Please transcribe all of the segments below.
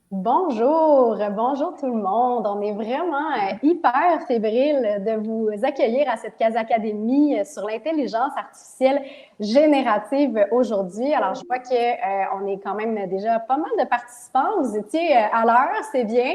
Bonjour tout le monde. On est vraiment hyper fébrile de vous accueillir à cette Casa Académie sur l'intelligence artificielle générative aujourd'hui. Alors, je vois que on est quand même déjà pas mal de participants. Vous étiez à l'heure, c'est bien.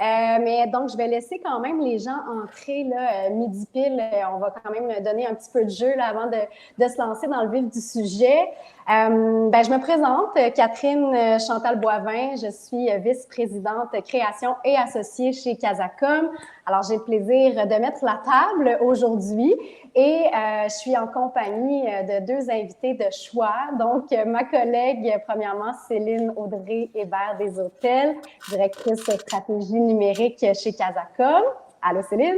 Mais donc, je vais laisser quand même les gens entrer là, midi pile. On va quand même donner un petit peu de jeu là, avant de se lancer dans le vif du sujet. Je me présente, Catherine Chantal Boivin. Je suis vice-présidente création et associée chez Casacom. Alors, j'ai le plaisir de mettre la table aujourd'hui et je suis en compagnie de deux invités de choix. Donc, ma collègue, premièrement, Céline Audrey-Hébert des Hôtels, directrice stratégie numérique chez Casacom. Allô, Céline?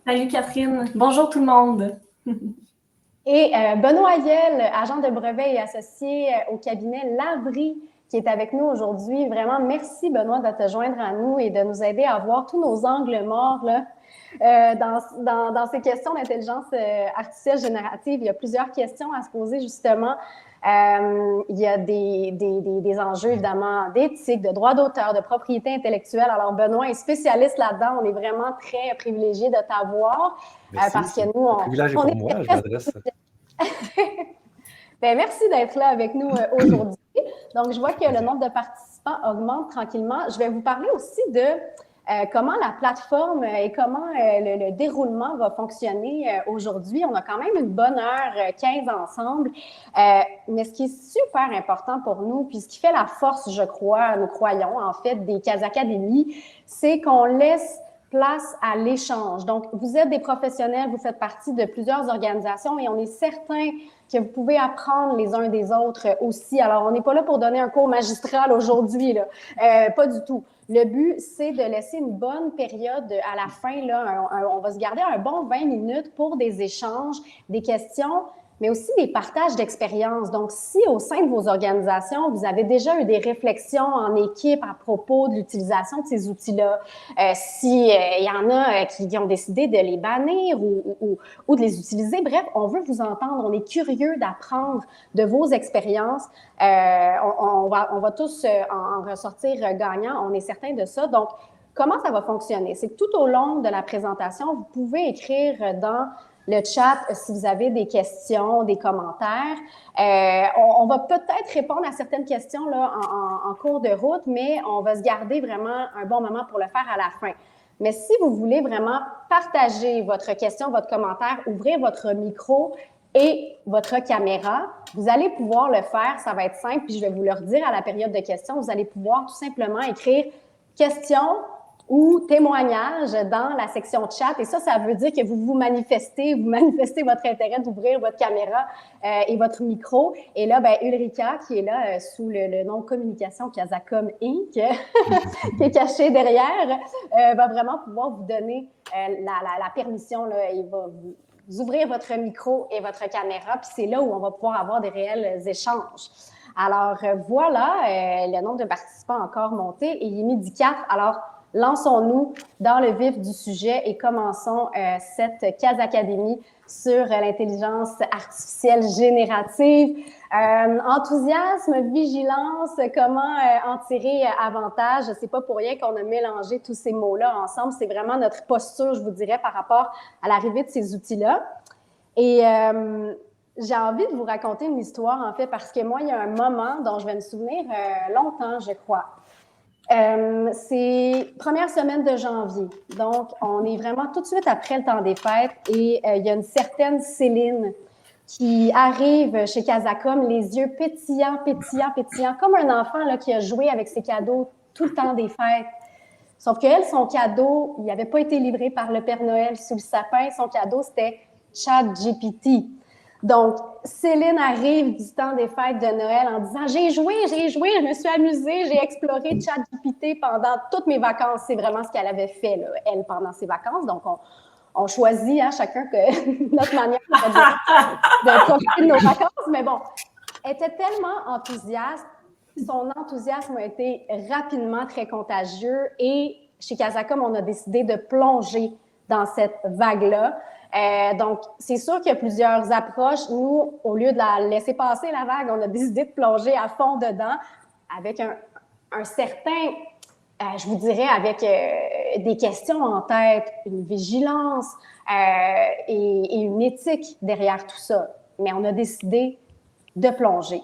Salut Catherine. Bonjour tout le monde. Et Benoît Yel, agent de brevet et associé au cabinet Lavry, qui est avec nous aujourd'hui. Vraiment, merci Benoît de te joindre à nous et de nous aider à voir tous nos angles morts là. Dans ces questions d'intelligence artificielle générative, il y a plusieurs questions à se poser justement. Il y a des enjeux évidemment d'éthique, de droit d'auteur, de propriété intellectuelle. Alors Benoît est spécialiste là-dedans. On est vraiment très privilégié de t'avoir parce que nous, le privilège est on pour est moi. Je très... m'adresse. merci d'être là avec nous aujourd'hui. Donc, je vois que le nombre de participants augmente tranquillement. Je vais vous parler aussi de comment la plateforme et comment le déroulement va fonctionner aujourd'hui. On a quand même une bonne heure 15 ensemble. Mais ce qui est super important pour nous, puis ce qui fait la force, je crois, nous croyons, en fait, des Casa Academy, c'est qu'on laisse place à l'échange. Donc, vous êtes des professionnels, vous faites partie de plusieurs organisations et on est certain que vous pouvez apprendre les uns des autres aussi. Alors, on n'est pas là pour donner un cours magistral aujourd'hui, là. Pas du tout. Le but, c'est de laisser une bonne période à la fin, là. On va se garder un bon 20 minutes pour des échanges, des questions, mais aussi des partages d'expériences. Donc, si au sein de vos organisations, vous avez déjà eu des réflexions en équipe à propos de l'utilisation de ces outils-là, si y en a qui ont décidé de les bannir ou de les utiliser, bref, on veut vous entendre. On est curieux d'apprendre de vos expériences. On va tous en ressortir gagnants, on est certain de ça. Donc, comment ça va fonctionner? C'est que tout au long de la présentation, vous pouvez écrire dans le chat si vous avez des questions, des commentaires. On va peut-être répondre à certaines questions là, en cours de route, mais on va se garder vraiment un bon moment pour le faire à la fin. Mais si vous voulez vraiment partager votre question, votre commentaire, ouvrir votre micro et votre caméra, vous allez pouvoir le faire. Ça va être simple, puis je vais vous le redire à la période de questions. Vous allez pouvoir tout simplement écrire « question » ou témoignage dans la section chat. Et ça veut dire que vous manifestez votre intérêt d'ouvrir votre caméra et votre micro. Et là, Ulrika, qui est là sous le nom Communication Casacom Inc., qui est cachée derrière, va vraiment pouvoir vous donner la permission. Là, il va vous ouvrir votre micro et votre caméra, puis c'est là où on va pouvoir avoir des réels échanges. Alors, voilà, le nombre de participants a encore monté et il est midi 4. Alors, lançons-nous dans le vif du sujet et commençons cette Casa Académie sur l'intelligence artificielle générative. Enthousiasme, vigilance, comment en tirer avantage? C'est pas pour rien qu'on a mélangé tous ces mots-là ensemble. C'est vraiment notre posture, je vous dirais, par rapport à l'arrivée de ces outils-là. Et j'ai envie de vous raconter une histoire, en fait, parce que moi, il y a un moment dont je vais me souvenir longtemps, je crois. C'est première semaine de janvier. Donc, on est vraiment tout de suite après le temps des fêtes et il y a une certaine Céline qui arrive chez Casacom, les yeux pétillants, comme un enfant là, qui a joué avec ses cadeaux tout le temps des fêtes. Sauf qu'elle, son cadeau, il n'avait pas été livré par le Père Noël sous le sapin. Son cadeau, c'était ChatGPT. Donc, Céline arrive du temps des fêtes de Noël en disant « J'ai joué, je me suis amusée, j'ai exploré ChatGPT pendant toutes mes vacances. » C'est vraiment ce qu'elle avait fait, là, elle, pendant ses vacances. Donc, on choisit chacun notre manière de profiter de nos vacances. Mais bon, elle était tellement enthousiaste. Son enthousiasme a été rapidement très contagieux et chez Casacom, on a décidé de plonger dans cette vague-là. Donc, c'est sûr qu'il y a plusieurs approches. Nous, au lieu de la laisser passer la vague, on a décidé de plonger à fond dedans avec un certain je vous dirais, avec des questions en tête, une vigilance et une éthique derrière tout ça. Mais on a décidé de plonger.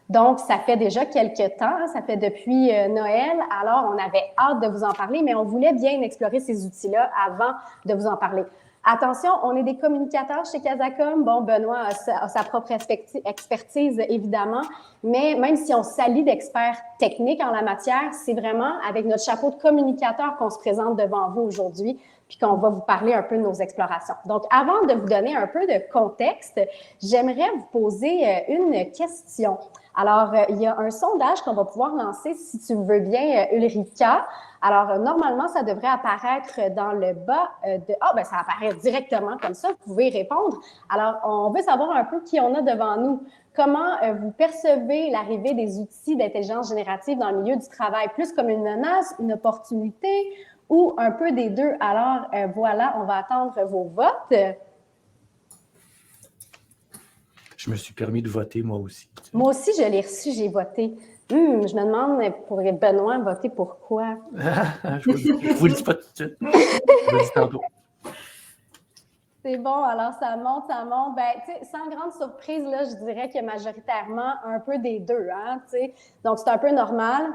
Donc, ça fait déjà quelques temps, hein, ça fait depuis Noël, alors on avait hâte de vous en parler, mais on voulait bien explorer ces outils-là avant de vous en parler. Attention, on est des communicateurs chez Casacom. Bon, Benoît a sa propre expertise, évidemment, mais même si on s'allie d'experts techniques en la matière, c'est vraiment avec notre chapeau de communicateur qu'on se présente devant vous aujourd'hui, puis qu'on va vous parler un peu de nos explorations. Donc, avant de vous donner un peu de contexte, j'aimerais vous poser une question. Alors, il y a un sondage qu'on va pouvoir lancer, si tu veux bien, Ulrika. Alors, normalement, ça devrait apparaître dans le bas de... Ah, bien, ça apparaît directement comme ça, vous pouvez répondre. Alors, on veut savoir un peu qui on a devant nous. Comment vous percevez l'arrivée des outils d'intelligence générative dans le milieu du travail? Plus comme une menace, une opportunité ou un peu des deux? Alors, voilà, on va attendre vos votes. Je me suis permis de voter, moi aussi. Moi aussi, je l'ai reçu, j'ai voté. Je me demande, pour Benoît, voter pour quoi? Je vous le dis pas tout de suite. Je vous le dis tantôt. C'est bon, alors ça monte, ça monte. Ben, tu sais, sans grande surprise, là, je dirais que majoritairement un peu des deux, hein, tu sais. Donc, c'est un peu normal.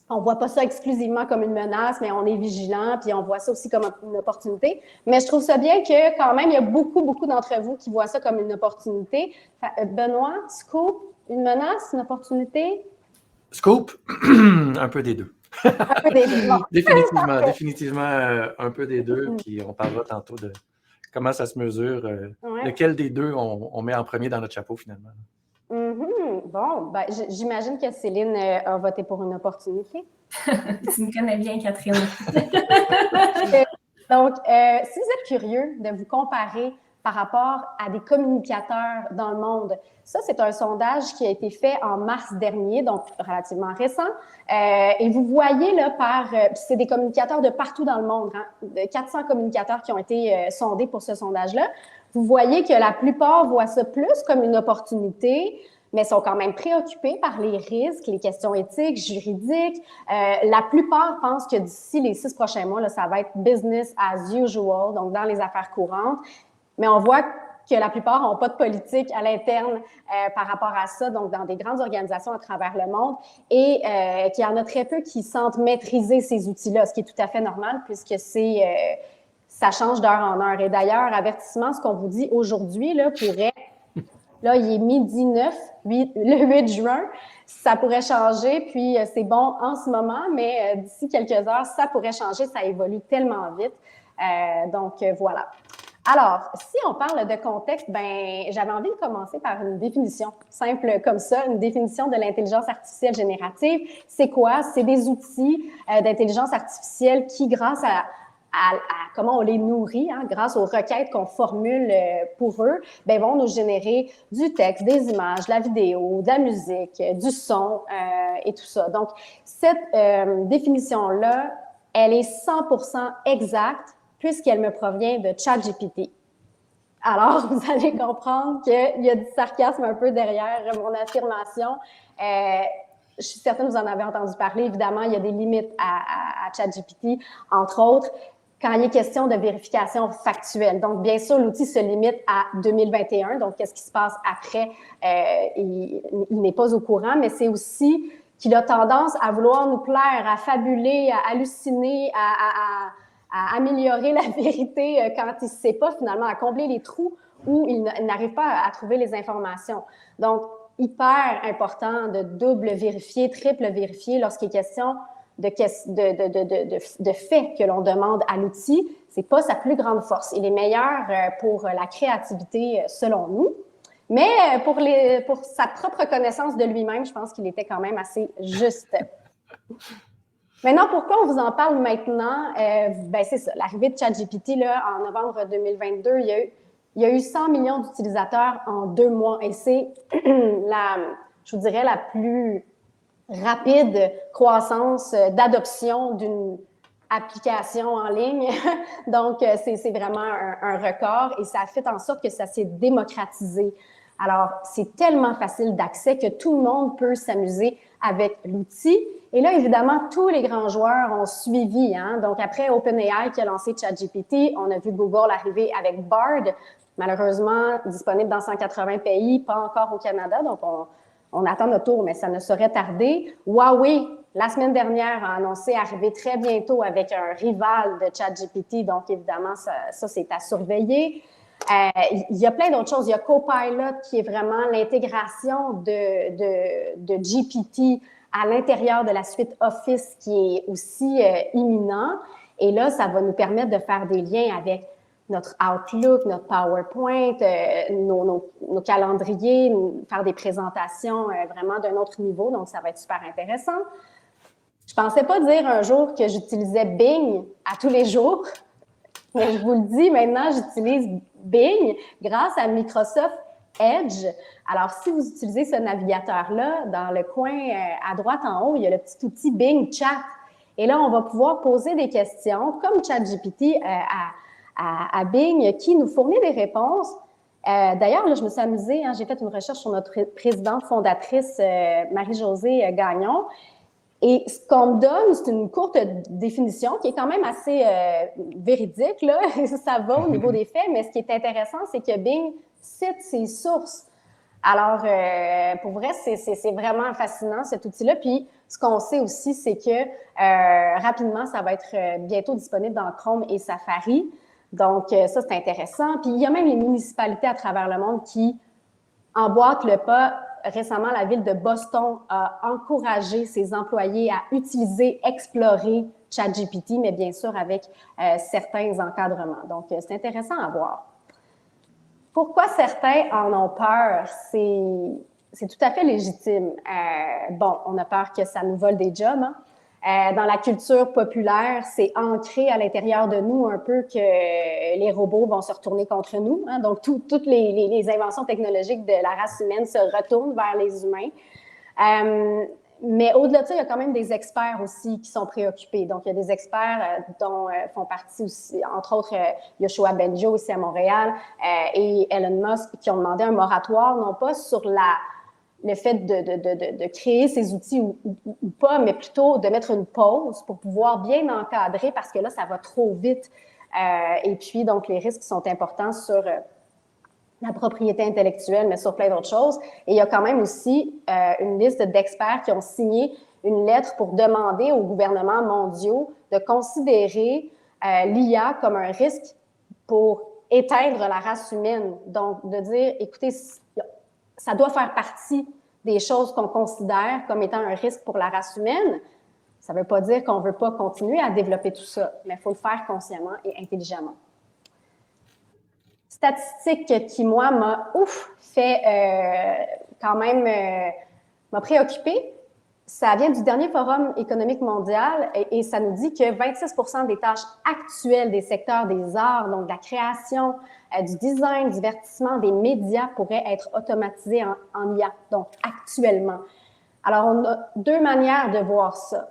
On ne voit pas ça exclusivement comme une menace, mais on est vigilant, puis on voit ça aussi comme une opportunité. Mais je trouve ça bien que, quand même, il y a beaucoup d'entre vous qui voient ça comme une opportunité. Benoît, Scoop, une menace, une opportunité? Scoop, un peu des deux. Un peu des deux. Bon. Définitivement un peu des deux, puis on parlera tantôt de comment ça se mesure, lequel des deux on met en premier dans notre chapeau, finalement. Bon, ben, j'imagine que Céline a voté pour une opportunité. Tu me connais bien, Catherine. Donc, si vous êtes curieux de vous comparer par rapport à des communicateurs dans le monde, ça, c'est un sondage qui a été fait en mars dernier, donc relativement récent. Et vous voyez là c'est des communicateurs de partout dans le monde, hein, de 400 communicateurs qui ont été sondés pour ce sondage-là. Vous voyez que la plupart voient ça plus comme une opportunité, mais sont quand même préoccupés par les risques, les questions éthiques, juridiques. La plupart pensent que d'ici les 6 prochains mois, là, ça va être business as usual, donc dans les affaires courantes. Mais on voit que la plupart n'ont pas de politique à l'interne par rapport à ça, donc dans des grandes organisations à travers le monde, et qu'il y en a très peu qui sentent maîtriser ces outils-là, ce qui est tout à fait normal puisque ça change d'heure en heure. Et d'ailleurs, avertissement, ce qu'on vous dit aujourd'hui là, pourrait... Là, il est midi 9, le 8 juin. Ça pourrait changer, puis c'est bon en ce moment, mais d'ici quelques heures, ça pourrait changer. Ça évolue tellement vite. Donc, voilà. Alors, si on parle de contexte, ben, j'avais envie de commencer par une définition simple comme ça, une définition de l'intelligence artificielle générative. C'est quoi? C'est des outils d'intelligence artificielle qui, grâce à comment on les nourrit, hein, grâce aux requêtes qu'on formule pour eux, ben, vont nous générer du texte, des images, de la vidéo, de la musique, du son et tout ça. Donc, cette définition-là, elle est 100% exacte puisqu'elle me provient de ChatGPT. Alors, vous allez comprendre qu'il y a du sarcasme un peu derrière mon affirmation. Je suis certaine que vous en avez entendu parler. Évidemment, il y a des limites à ChatGPT, entre autres, quand il est question de vérification factuelle. Donc, bien sûr, l'outil se limite à 2021. Donc, qu'est-ce qui se passe après? Il n'est pas au courant, mais c'est aussi qu'il a tendance à vouloir nous plaire, à fabuler, à halluciner, à améliorer la vérité quand il ne sait pas finalement, à combler les trous où il n'arrive pas à trouver les informations. Donc, hyper important de double vérifier, triple vérifier lorsqu'il est question de faits que l'on demande à l'outil. Ce n'est pas sa plus grande force. Il est meilleur pour la créativité selon nous, mais pour sa propre connaissance de lui-même, je pense qu'il était quand même assez juste. Maintenant, pourquoi on vous en parle maintenant? Ben c'est ça, l'arrivée de ChatGPT, là, en novembre 2022, il y a eu 100 millions d'utilisateurs en 2 mois et c'est je vous dirais, la plus rapide croissance d'adoption d'une application en ligne. Donc, c'est vraiment un record et ça a fait en sorte que ça s'est démocratisé. Alors, c'est tellement facile d'accès que tout le monde peut s'amuser avec l'outil. Et là, évidemment, tous les grands joueurs ont suivi. Hein? Donc, après OpenAI qui a lancé ChatGPT, on a vu Google arriver avec Bard, malheureusement disponible dans 180 pays, pas encore au Canada. Donc, on attend notre tour, mais ça ne saurait tarder. Huawei, la semaine dernière, a annoncé arriver très bientôt avec un rival de ChatGPT. Donc, évidemment, ça c'est à surveiller. Il y a plein d'autres choses. Il y a Copilot qui est vraiment l'intégration de GPT à l'intérieur de la suite Office qui est aussi imminent. Et là, ça va nous permettre de faire des liens avec notre Outlook, notre PowerPoint, nos calendriers, faire des présentations vraiment d'un autre niveau. Donc, ça va être super intéressant. Je pensais pas dire un jour que j'utilisais Bing à tous les jours, mais je vous le dis, maintenant, j'utilise Bing grâce à Microsoft Edge. Alors, si vous utilisez ce navigateur-là, dans le coin à droite en haut, il y a le petit outil Bing Chat. Et là, on va pouvoir poser des questions, comme ChatGPT à Bing, qui nous fournit des réponses. D'ailleurs, là, je me suis amusée, hein, j'ai fait une recherche sur notre présidente fondatrice, Marie-Josée Gagnon. Et ce qu'on me donne, c'est une courte définition qui est quand même assez véridique, là. Ça va au niveau des faits, mais ce qui est intéressant, c'est que Bing cite ses sources. Alors, pour vrai, c'est vraiment fascinant, cet outil-là. Puis, ce qu'on sait aussi, c'est que rapidement, ça va être bientôt disponible dans Chrome et Safari. Donc, ça, c'est intéressant. Puis, il y a même les municipalités à travers le monde qui emboîtent le pas. Récemment, la ville de Boston a encouragé ses employés à utiliser, explorer ChatGPT, mais bien sûr avec certains encadrements. Donc, c'est intéressant à voir. Pourquoi certains en ont peur? C'est tout à fait légitime. Bon, on a peur que ça nous vole des jobs. Hein? Dans la culture populaire, c'est ancré à l'intérieur de nous un peu que les robots vont se retourner contre nous. Hein? Donc, toutes les inventions technologiques de la race humaine se retournent vers les humains. Mais au-delà de ça, il y a quand même des experts aussi qui sont préoccupés. Donc, il y a des experts dont font partie aussi, entre autres, Yoshua Bengio ici à Montréal et Elon Musk qui ont demandé un moratoire, non pas sur le fait de créer ces outils ou pas, mais plutôt de mettre une pause pour pouvoir bien encadrer parce que là, ça va trop vite. Et puis, donc, les risques sont importants sur la propriété intellectuelle, mais sur plein d'autres choses. Et il y a quand même aussi une liste d'experts qui ont signé une lettre pour demander aux gouvernements mondiaux de considérer l'IA comme un risque pour éteindre la race humaine. Donc, de dire, écoutez, ça doit faire partie des choses qu'on considère comme étant un risque pour la race humaine. Ça ne veut pas dire qu'on ne veut pas continuer à développer tout ça, mais il faut le faire consciemment et intelligemment. Statistique qui, moi, m'a m'a préoccupée. Ça vient du dernier Forum économique mondial et ça nous dit que 26% des tâches actuelles des secteurs des arts, donc de la création, du design, du divertissement, des médias pourraient être automatisés en IA, donc actuellement. Alors, on a deux manières de voir ça.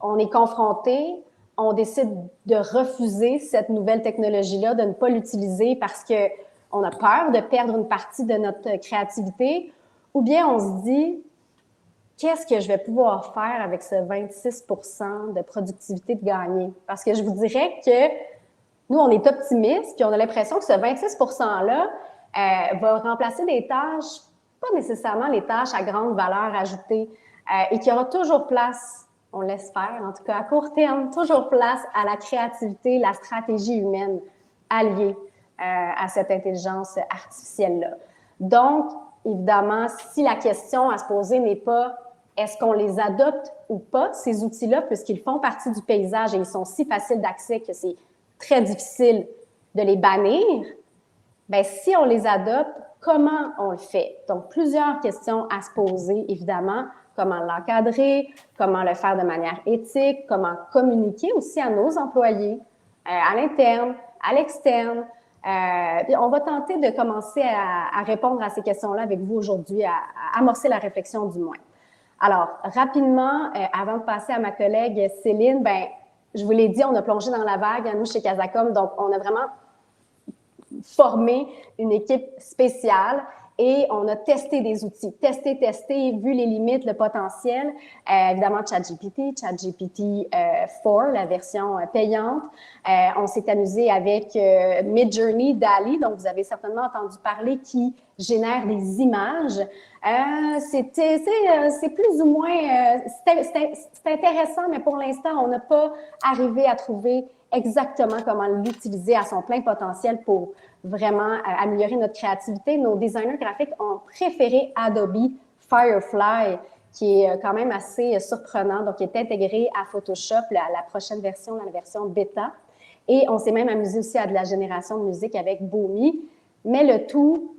On est confronté, on décide de refuser cette nouvelle technologie-là, de ne pas l'utiliser parce qu'on a peur de perdre une partie de notre créativité, ou bien on se dit, qu'est-ce que je vais pouvoir faire avec ce 26% de productivité de gagner? Parce que je vous dirais que nous, on est optimistes, puis on a l'impression que ce 26%-là va remplacer des tâches, pas nécessairement les tâches à grande valeur ajoutée, et qu'il y aura toujours place, on l'espère, en tout cas à court terme, toujours place à la créativité, la stratégie humaine alliée à cette intelligence artificielle-là. Donc, évidemment, si la question à se poser n'est pas est-ce qu'on les adopte ou pas, ces outils-là, puisqu'ils font partie du paysage et ils sont si faciles d'accès que c'est très difficile de les bannir, bien, si on les adopte, comment on le fait? Donc, plusieurs questions à se poser, évidemment. Comment l'encadrer, comment le faire de manière éthique, comment communiquer aussi à nos employés, à l'interne, à l'externe. On va tenter de commencer à répondre à ces questions-là avec vous aujourd'hui, à amorcer la réflexion du moins. Alors, rapidement, avant de passer à ma collègue Céline, bien, je vous l'ai dit, on a plongé dans la vague, nous, chez Casacom, donc on a vraiment formé une équipe spéciale et on a testé des outils. Testé, vu les limites, le potentiel. Évidemment, ChatGPT 4, la version payante. On s'est amusé avec Midjourney, DALL-E, donc vous avez certainement entendu parler, qui génère des images. C'est plus ou moins... c'est intéressant, mais pour l'instant, on n'a pas arrivé à trouver exactement comment l'utiliser à son plein potentiel pour vraiment améliorer notre créativité. Nos designers graphiques ont préféré Adobe Firefly, qui est quand même assez surprenant, donc qui est intégré à Photoshop, la prochaine version, la version bêta. Et on s'est même amusé aussi à de la génération de musique avec Boomy, mais le tout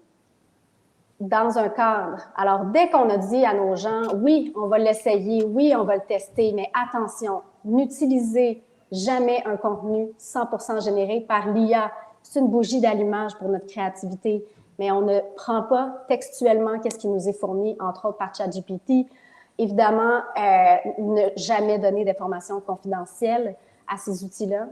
dans un cadre. Alors, dès qu'on a dit à nos gens, oui, on va l'essayer, oui, on va le tester, mais attention, n'utilisez jamais un contenu 100% généré par l'IA. C'est une bougie d'allumage pour notre créativité, mais on ne prend pas textuellement qu'est-ce qui nous est fourni, entre autres par ChatGPT. Évidemment, ne jamais donner d'informations confidentielles à ces outils-là.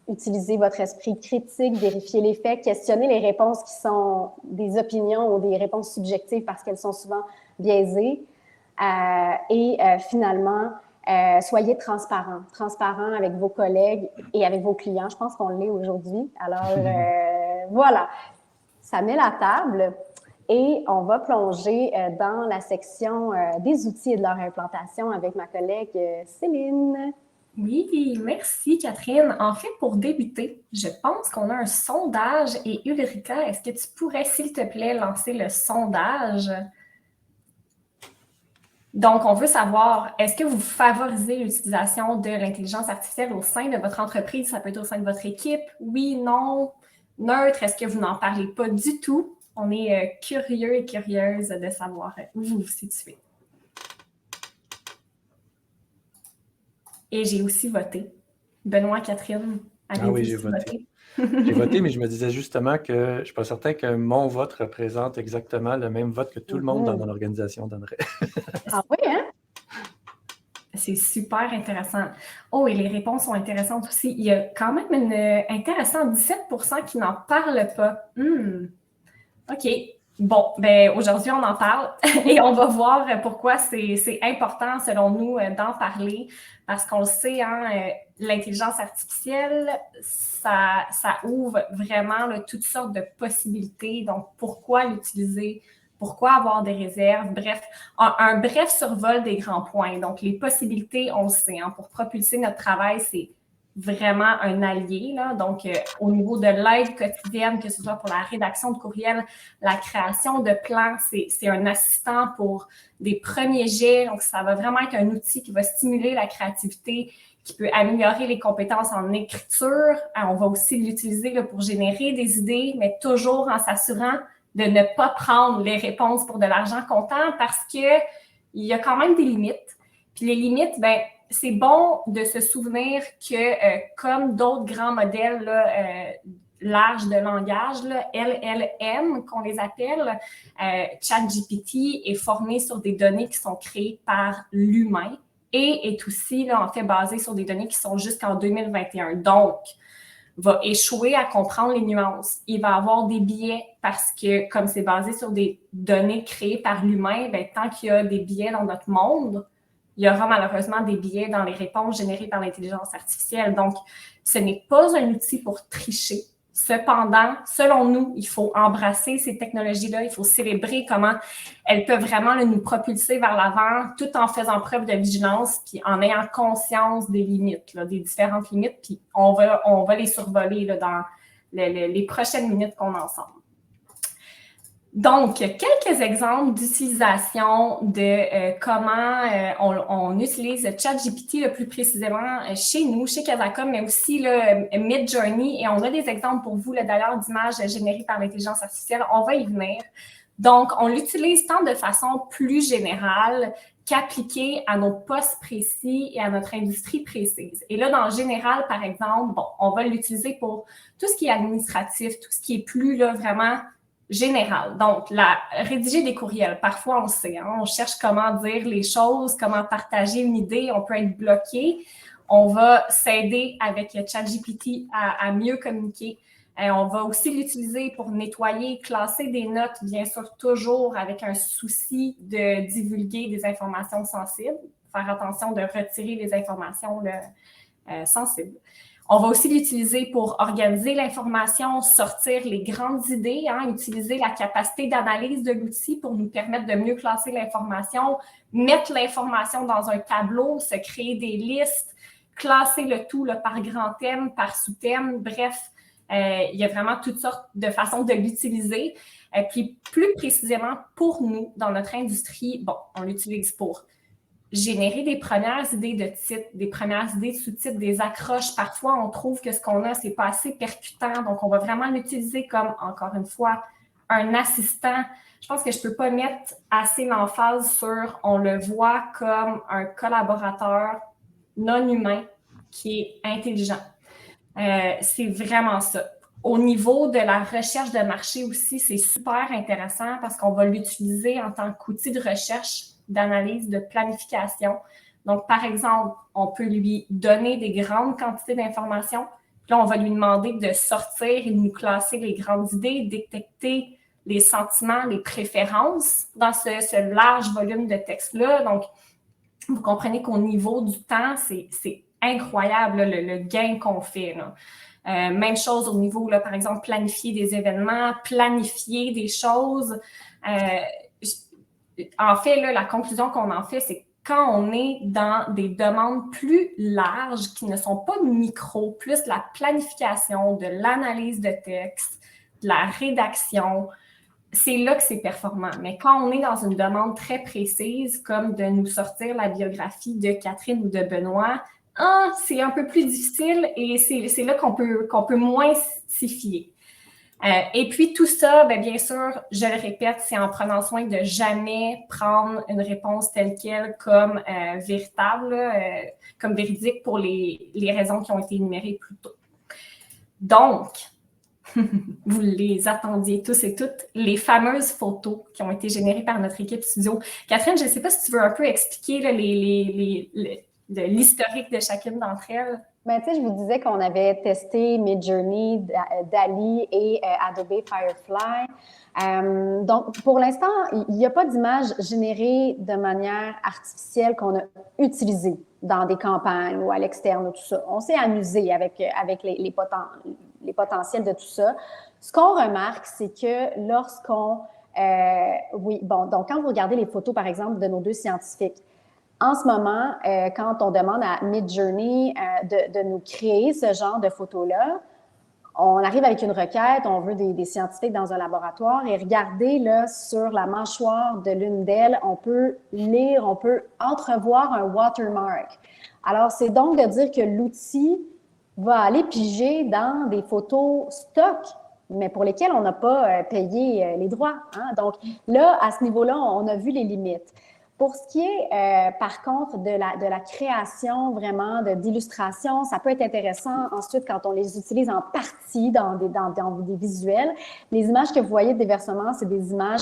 Utilisez votre esprit critique, vérifiez les faits, questionnez les réponses qui sont des opinions ou des réponses subjectives parce qu'elles sont souvent biaisées. Finalement, soyez transparent avec vos collègues et avec vos clients. Je pense qu'on l'est aujourd'hui. Alors, voilà, ça met la table et on va plonger dans la section des outils et de leur implantation avec ma collègue Céline. Oui, merci Catherine. En fait, pour débuter, je pense qu'on a un sondage et Ulrika, est-ce que tu pourrais, s'il te plaît, lancer le sondage? Donc, on veut savoir, est-ce que vous favorisez l'utilisation de l'intelligence artificielle au sein de votre entreprise? Ça peut être au sein de votre équipe? Oui, non, neutre? Est-ce que vous n'en parlez pas du tout? On est curieux et curieuse de savoir où vous vous situez. Et j'ai aussi voté. Benoît, Catherine, avez-vous j'ai voté. J'ai voté, mais je me disais justement que je ne suis pas certain que mon vote représente exactement le même vote que tout le monde dans mon organisation donnerait. Ah oui, hein? C'est super intéressant. Oh, et les réponses sont intéressantes aussi. Il y a quand même intéressant 17% qui n'en parlent pas. OK. Bon, ben aujourd'hui, on en parle et on va voir pourquoi c'est important, selon nous, d'en parler. Parce qu'on le sait, hein, l'intelligence artificielle, ça ouvre vraiment là, toutes sortes de possibilités. Donc, pourquoi l'utiliser? Pourquoi avoir des réserves? Bref, un bref survol des grands points. Donc, les possibilités, on le sait, hein, pour propulser notre travail, c'est vraiment un allié. Là. Donc, au niveau de l'aide quotidienne, que ce soit pour la rédaction de courriels, la création de plans, c'est un assistant pour des premiers jets. Donc, ça va vraiment être un outil qui va stimuler la créativité, qui peut améliorer les compétences en écriture. On va aussi l'utiliser là, pour générer des idées, mais toujours en s'assurant de ne pas prendre les réponses pour de l'argent comptant parce qu'il y a quand même des limites. Puis les limites, ben c'est bon de se souvenir que, comme d'autres grands modèles là, larges de langage, là, LLM qu'on les appelle, ChatGPT est formé sur des données qui sont créées par l'humain et est aussi là, en fait basé sur des données qui sont jusqu'en 2021. Donc, va échouer à comprendre les nuances. Il va avoir des biais parce que, comme c'est basé sur des données créées par l'humain, ben, tant qu'il y a des biais dans notre monde, il y aura malheureusement des biais dans les réponses générées par l'intelligence artificielle. Donc, ce n'est pas un outil pour tricher. Cependant, selon nous, il faut embrasser ces technologies-là, il faut célébrer comment elles peuvent vraiment là, nous propulser vers l'avant tout en faisant preuve de vigilance puis en ayant conscience des limites, là, des différentes limites, puis on va les survoler là, dans les prochaines minutes qu'on a ensemble. Donc, quelques exemples d'utilisation de comment on utilise ChatGPT le plus précisément chez nous, chez Casacom, mais aussi le Midjourney. Et on a des exemples pour vous, d'ailleurs, d'images générées par l'intelligence artificielle. On va y venir. Donc, on l'utilise tant de façon plus générale qu'appliquée à nos postes précis et à notre industrie précise. Et là, dans le général, par exemple, bon, on va l'utiliser pour tout ce qui est administratif, tout ce qui est plus là, vraiment général. Donc, rédiger des courriels, parfois on le sait, hein, on cherche comment dire les choses, comment partager une idée, on peut être bloqué. On va s'aider avec ChatGPT à mieux communiquer On va aussi l'utiliser pour nettoyer, classer des notes, bien sûr, toujours avec un souci de divulguer des informations sensibles, faire attention de retirer les informations sensibles. On va aussi l'utiliser pour organiser l'information, sortir les grandes idées, utiliser la capacité d'analyse de l'outil pour nous permettre de mieux classer l'information, mettre l'information dans un tableau, se créer des listes, classer le tout par grand thème, par sous-thème, bref. Il y a vraiment toutes sortes de façons de l'utiliser. Puis plus précisément pour nous, dans notre industrie, on l'utilise pour générer des premières idées de titres, des premières idées de sous-titres, des accroches. Parfois, on trouve que ce qu'on a, c'est pas assez percutant. Donc, on va vraiment l'utiliser comme, encore une fois, un assistant. Je pense que je peux pas mettre assez l'emphase sur on le voit comme un collaborateur non humain qui est intelligent. C'est vraiment ça. Au niveau de la recherche de marché aussi, c'est super intéressant parce qu'on va l'utiliser en tant qu'outil de recherche, d'analyse, de planification. Donc, par exemple, on peut lui donner des grandes quantités d'informations. Puis là, on va lui demander de sortir et de nous classer les grandes idées, détecter les sentiments, les préférences dans ce large volume de texte-là. Donc, vous comprenez qu'au niveau du temps, c'est incroyable le gain qu'on fait. Même chose au niveau, par exemple, planifier des événements, planifier des choses. En fait, la conclusion qu'on en fait, c'est que quand on est dans des demandes plus larges, qui ne sont pas micro, plus de la planification, de l'analyse de texte, de la rédaction, c'est là que c'est performant. Mais quand on est dans une demande très précise, comme de nous sortir la biographie de Catherine ou de Benoît, c'est un peu plus difficile et c'est là qu'on peut moins s'y fier. Et puis tout ça, bien sûr, je le répète, c'est en prenant soin de jamais prendre une réponse telle quelle comme véritable, comme véridique pour les raisons qui ont été énumérées plus tôt. Donc, vous les attendiez tous et toutes, les fameuses photos qui ont été générées par notre équipe studio. Catherine, je ne sais pas si tu veux un peu expliquer l'historique de chacune d'entre elles. Ben, tu sais, je vous disais qu'on avait testé Midjourney, DALL-E et Adobe Firefly. Donc, pour l'instant, il n'y a pas d'image générée de manière artificielle qu'on a utilisée dans des campagnes ou à l'externe ou tout ça. On s'est amusé avec les potentiels de tout ça. Ce qu'on remarque, c'est que lorsqu'on... donc quand vous regardez les photos, par exemple, de nos deux scientifiques, en ce moment, quand on demande à Midjourney de nous créer ce genre de photos-là, on arrive avec une requête, on veut des scientifiques dans un laboratoire et regardez là sur la mâchoire de l'une d'elles, on peut lire, on peut entrevoir un watermark. Alors, c'est donc de dire que l'outil va aller piger dans des photos stock, mais pour lesquelles on n'a pas payé les droits. Donc là, à ce niveau-là, on a vu les limites. Pour ce qui est, par contre, de la création vraiment d'illustrations, ça peut être intéressant ensuite quand on les utilise en partie dans des visuels. Les images que vous voyez de déversement, c'est des images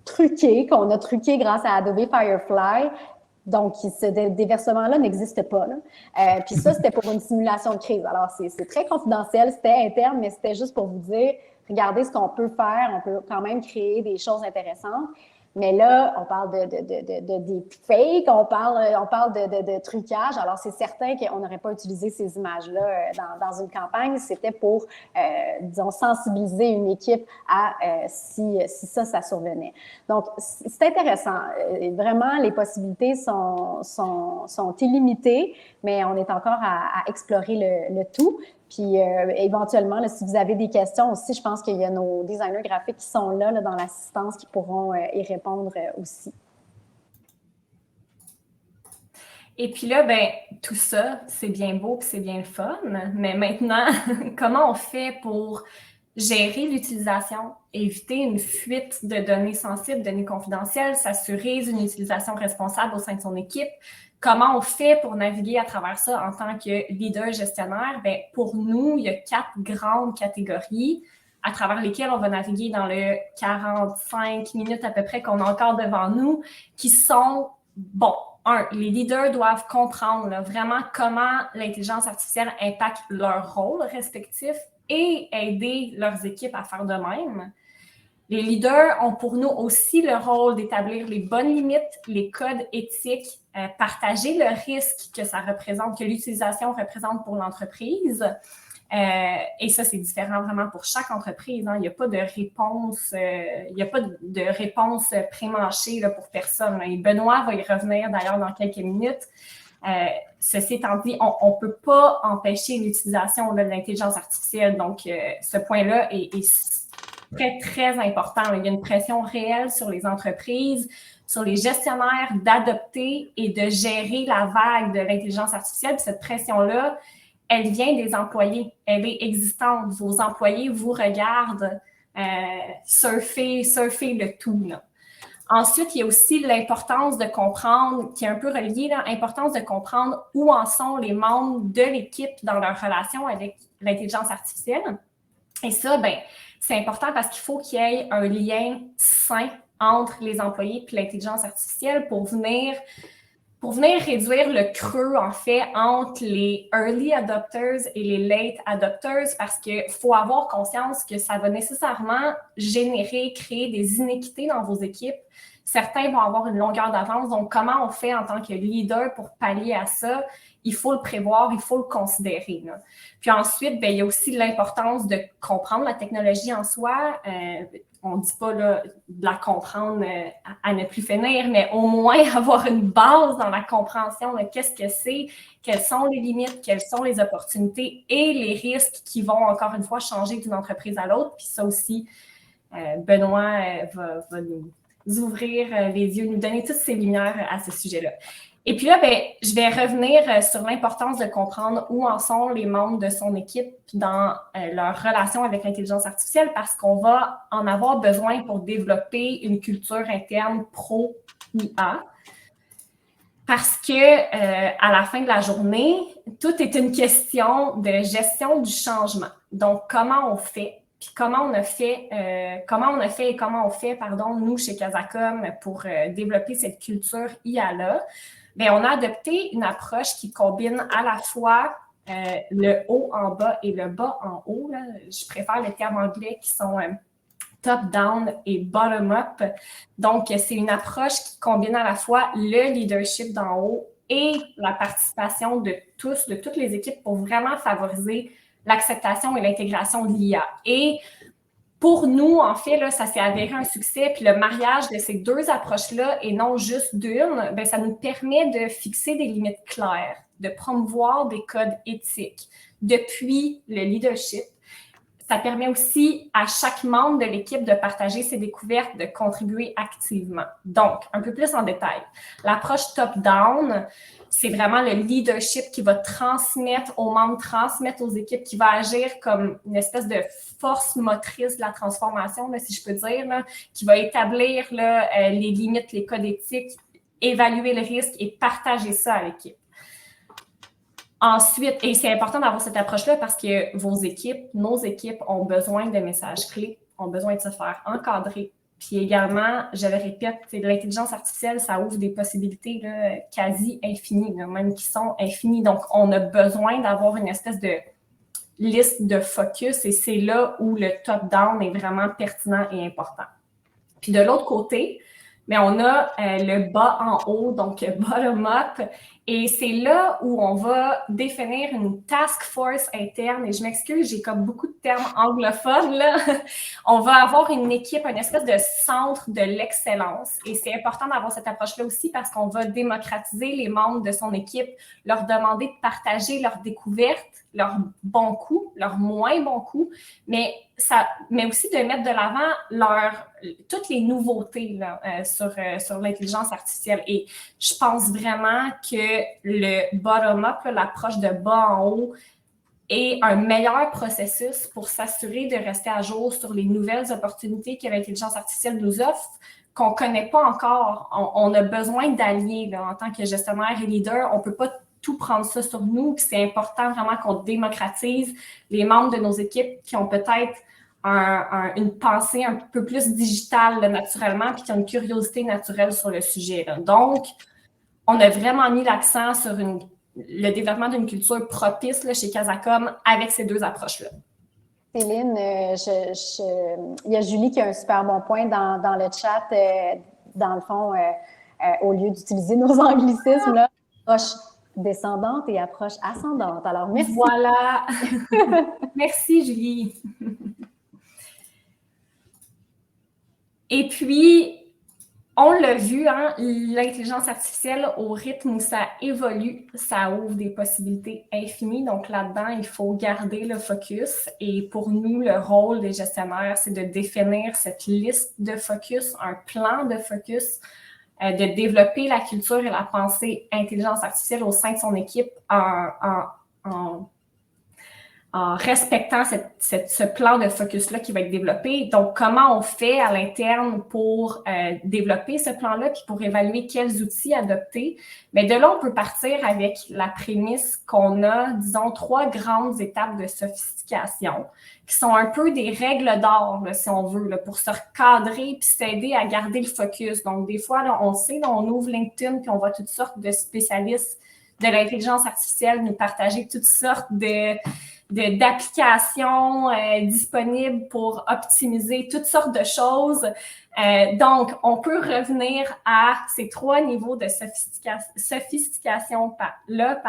truquées, qu'on a truquées grâce à Adobe Firefly. Donc, ce déversement-là n'existe pas. Puis ça, c'était pour une simulation de crise. Alors, c'est très confidentiel, c'était interne, mais c'était juste pour vous dire, regardez ce qu'on peut faire, on peut quand même créer des choses intéressantes. Mais là, on parle de deepfake, on parle de trucage. Alors, c'est certain qu'on n'aurait pas utilisé ces images-là dans une campagne. C'était pour, disons, sensibiliser une équipe à si ça survenait. Donc, c'est intéressant. Vraiment, les possibilités sont illimitées, mais on est encore à explorer le tout. Puis éventuellement, là, si vous avez des questions aussi, je pense qu'il y a nos designers graphiques qui sont là dans l'assistance qui pourront y répondre aussi. Et puis là, tout ça, c'est bien beau et c'est bien le fun, mais maintenant, comment on fait pour gérer l'utilisation, éviter une fuite de données sensibles, données confidentielles, s'assurer d'une utilisation responsable au sein de son équipe? Comment on fait pour naviguer à travers ça en tant que leader gestionnaire? Pour nous, il y a 4 grandes catégories à travers lesquelles on va naviguer dans le 45 minutes à peu près qu'on a encore devant nous, qui sont, les leaders doivent comprendre vraiment comment l'intelligence artificielle impacte leur rôle respectif et aider leurs équipes à faire de même. Les leaders ont pour nous aussi le rôle d'établir les bonnes limites, les codes éthiques, partager le risque que ça représente, que l'utilisation représente pour l'entreprise. Et ça, c'est différent vraiment pour chaque entreprise. Hein. Il n'y a pas de réponse, prémâchée là, pour personne. Là. Et Benoît va y revenir d'ailleurs dans quelques minutes. Ceci étant dit, on ne peut pas empêcher l'utilisation de l'intelligence artificielle. Donc, ce point-là est très, très important. Il y a une pression réelle sur les entreprises, sur les gestionnaires d'adopter et de gérer la vague de l'intelligence artificielle. Puis cette pression-là, elle vient des employés. Elle est existante. Vos employés vous regardent surfer le tout. Là. Ensuite, il y a aussi l'importance de comprendre, qui est un peu reliée, l'importance de comprendre où en sont les membres de l'équipe dans leur relation avec l'intelligence artificielle. Et ça, ben, c'est important parce qu'il faut qu'il y ait un lien sain entre les employés et l'intelligence artificielle pour venir réduire le creux, en fait, entre les early adopters et les late adopters parce qu'il faut avoir conscience que ça va nécessairement créer des inéquités dans vos équipes. Certains vont avoir une longueur d'avance. Donc, comment on fait en tant que leader pour pallier à ça? Il faut le prévoir, il faut le considérer. Là. Puis ensuite, bien, il y a aussi l'importance de comprendre la technologie en soi. On ne dit pas là, de la comprendre à ne plus finir, mais au moins avoir une base dans la compréhension de qu'est-ce que c'est, quelles sont les limites, quelles sont les opportunités et les risques qui vont, encore une fois, changer d'une entreprise à l'autre. Puis ça aussi, Benoît va nous ouvrir les yeux, nous donner toutes ces lumières à ce sujet-là. Et puis là, bien, je vais revenir sur l'importance de comprendre où en sont les membres de son équipe dans leur relation avec l'intelligence artificielle parce qu'on va en avoir besoin pour développer une culture interne pro-IA. Parce que à la fin de la journée, tout est une question de gestion du changement. Donc, comment on fait? Puis comment on fait, nous, chez Casacom, pour développer cette culture IA-là? Bien, on a adopté une approche qui combine à la fois le haut en bas et le bas en haut. Là. Je préfère les termes anglais qui sont top-down et bottom-up. Donc, c'est une approche qui combine à la fois le leadership d'en haut et la participation de toutes les équipes pour vraiment favoriser l'acceptation et l'intégration de l'IA. Et pour nous, en fait, là, ça s'est avéré un succès. Puis le mariage de ces deux approches-là, et non juste d'une, bien, ça nous permet de fixer des limites claires, de promouvoir des codes éthiques depuis le leadership. Ça permet aussi à chaque membre de l'équipe de partager ses découvertes, de contribuer activement. Donc, un peu plus en détail. L'approche top-down, c'est vraiment le leadership qui va transmettre aux membres, transmettre aux équipes, qui va agir comme une espèce de force motrice de la transformation, là, si je peux dire, là, qui va établir là, les limites, les codes éthiques, évaluer le risque et partager ça à l'équipe. Ensuite, et c'est important d'avoir cette approche-là parce que nos équipes ont besoin de messages clés, ont besoin de se faire encadrer. Puis également, je le répète, l'intelligence artificielle, ça ouvre des possibilités là, quasi infinies, là, même qui sont infinies. Donc, on a besoin d'avoir une espèce de liste de focus et c'est là où le top-down est vraiment pertinent et important. Puis de l'autre côté, mais on a le bas en haut, donc bottom-up, et c'est là où on va définir une task force interne, et je m'excuse, j'ai comme beaucoup de termes anglophones, là. On va avoir une équipe, une espèce de centre de l'excellence, et c'est important d'avoir cette approche-là aussi parce qu'on va démocratiser les membres de son équipe, leur demander de partager leurs découvertes, leurs bons coups, leurs moins bons coups, mais aussi de mettre de l'avant toutes les nouveautés là, sur l'intelligence artificielle. Et je pense vraiment que le bottom-up, l'approche de bas en haut, est un meilleur processus pour s'assurer de rester à jour sur les nouvelles opportunités que l'intelligence artificielle nous offre, qu'on ne connaît pas encore. On a besoin d'alliés là, en tant que gestionnaire et leader. On ne peut pas tout prendre ça sur nous. Puis c'est important vraiment qu'on démocratise les membres de nos équipes qui ont peut-être une pensée un peu plus digitale là, naturellement, puis qui ont une curiosité naturelle sur le sujet. Là. Donc, on a vraiment mis l'accent sur le développement d'une culture propice là, chez Casacom avec ces deux approches-là. Céline, il y a Julie qui a un super bon point dans le chat. Dans le fond, au lieu d'utiliser nos anglicismes, là, approche descendante et approche ascendante. Alors, merci. Voilà. Merci, Julie. Et puis, on l'a vu, hein, l'intelligence artificielle, au rythme où ça évolue, ça ouvre des possibilités infinies. Donc là-dedans, il faut garder le focus. Et pour nous, le rôle des gestionnaires, c'est de définir cette liste de focus, un plan de focus, de développer la culture et la pensée intelligence artificielle au sein de son équipe en respectant ce plan de focus-là qui va être développé. Donc, comment on fait à l'interne pour développer ce plan-là puis pour évaluer quels outils adopter? Bien, de là, on peut partir avec la prémisse qu'on a, disons, 3 grandes étapes de sophistication qui sont un peu des règles d'or, là, si on veut, là, pour se recadrer puis s'aider à garder le focus. Donc, des fois, là, on sait, là, on ouvre LinkedIn puis on voit toutes sortes de spécialistes de l'intelligence artificielle nous partager toutes sortes d'applications disponibles pour optimiser toutes sortes de choses. Donc, on peut revenir à ces 3 niveaux de sophistication-là,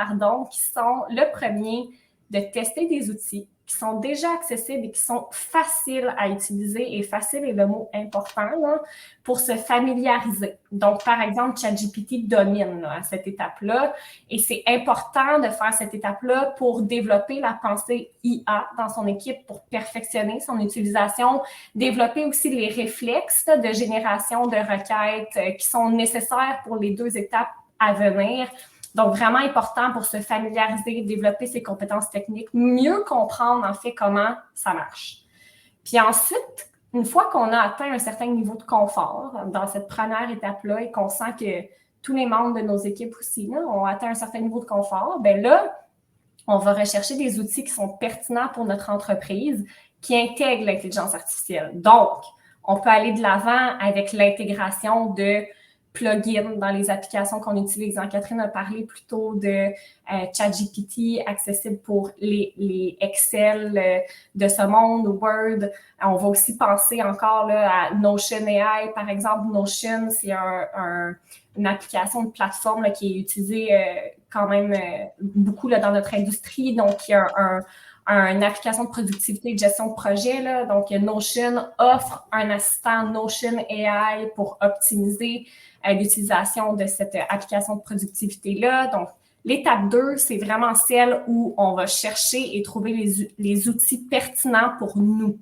qui sont le premier, de tester des outils qui sont déjà accessibles et qui sont faciles à utiliser, et facile est le mot important, là, pour se familiariser. Donc, par exemple, ChatGPT domine là, à cette étape-là, et c'est important de faire cette étape-là pour développer la pensée IA dans son équipe, pour perfectionner son utilisation, développer aussi les réflexes là, de génération de requêtes qui sont nécessaires pour les 2 étapes à venir. Donc, vraiment important pour se familiariser, développer ses compétences techniques, mieux comprendre en fait comment ça marche. Puis ensuite, une fois qu'on a atteint un certain niveau de confort dans cette première étape-là et qu'on sent que tous les membres de nos équipes aussi là, ont atteint un certain niveau de confort, bien là, on va rechercher des outils qui sont pertinents pour notre entreprise, qui intègrent l'intelligence artificielle. Donc, on peut aller de l'avant avec l'intégration de plugins dans les applications qu'on utilise. Catherine a parlé plutôt de ChatGPT, accessible pour les Excel de ce monde, Word. On va aussi penser encore là, à Notion AI, par exemple. Notion, c'est une application de plateforme là, qui est utilisée quand même beaucoup là, dans notre industrie. Donc, il y a une application de productivité et de gestion de projet. Là. Donc, Notion offre un assistant Notion AI pour optimiser l'utilisation de cette application de productivité-là. Donc, l'étape 2, c'est vraiment celle où on va chercher et trouver les outils pertinents pour nous.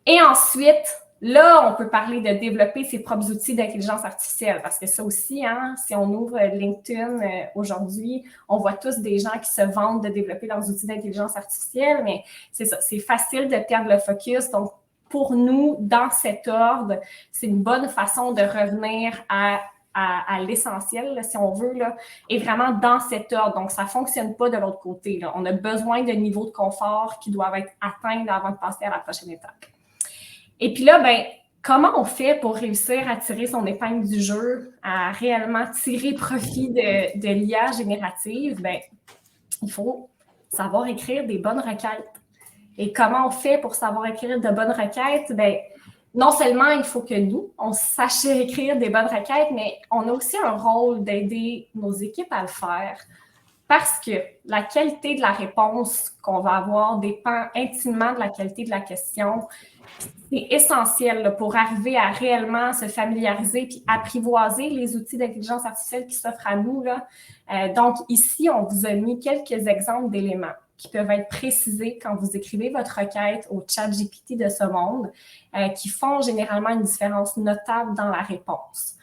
Et ensuite, là, on peut parler de développer ses propres outils d'intelligence artificielle, parce que ça aussi, hein, si on ouvre LinkedIn aujourd'hui, on voit tous des gens qui se vantent de développer leurs outils d'intelligence artificielle, mais c'est ça, c'est facile de perdre le focus. Donc, pour nous, dans cet ordre, c'est une bonne façon de revenir à l'essentiel, là, si on veut, là, et vraiment dans cet ordre. Donc, ça ne fonctionne pas de l'autre côté. Là. On a besoin de niveaux de confort qui doivent être atteints là, avant de passer à la prochaine étape. Et puis là, ben, comment on fait pour réussir à tirer son épingle du jeu, à réellement tirer profit de l'IA générative? Ben, il faut savoir écrire des bonnes requêtes. Et comment on fait pour savoir écrire de bonnes requêtes? Bien, non seulement il faut que nous, on sache écrire des bonnes requêtes, mais on a aussi un rôle d'aider nos équipes à le faire, parce que la qualité de la réponse qu'on va avoir dépend intimement de la qualité de la question. C'est essentiel là, pour arriver à réellement se familiariser puis apprivoiser les outils d'intelligence artificielle qui s'offrent à nous. Là. Donc, ici, on vous a mis quelques exemples d'éléments qui peuvent être précisés quand vous écrivez votre requête au ChatGPT de ce monde, qui font généralement une différence notable dans la réponse.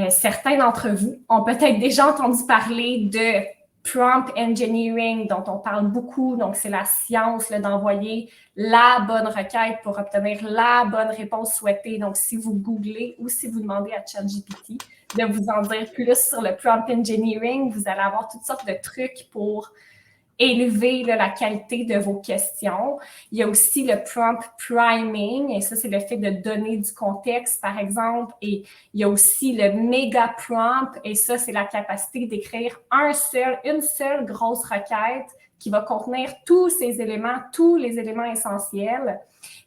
Certains d'entre vous ont peut-être déjà entendu parler de prompt engineering, dont on parle beaucoup. Donc, c'est la science là, d'envoyer la bonne requête pour obtenir la bonne réponse souhaitée. Donc, si vous googlez ou si vous demandez à ChatGPT de vous en dire plus sur le prompt engineering, vous allez avoir toutes sortes de trucs pour élever là, la qualité de vos questions. Il y a aussi le prompt priming, et ça, c'est le fait de donner du contexte, par exemple. Et il y a aussi le méga prompt, et ça, c'est la capacité d'écrire une seule grosse requête qui va contenir tous les éléments essentiels.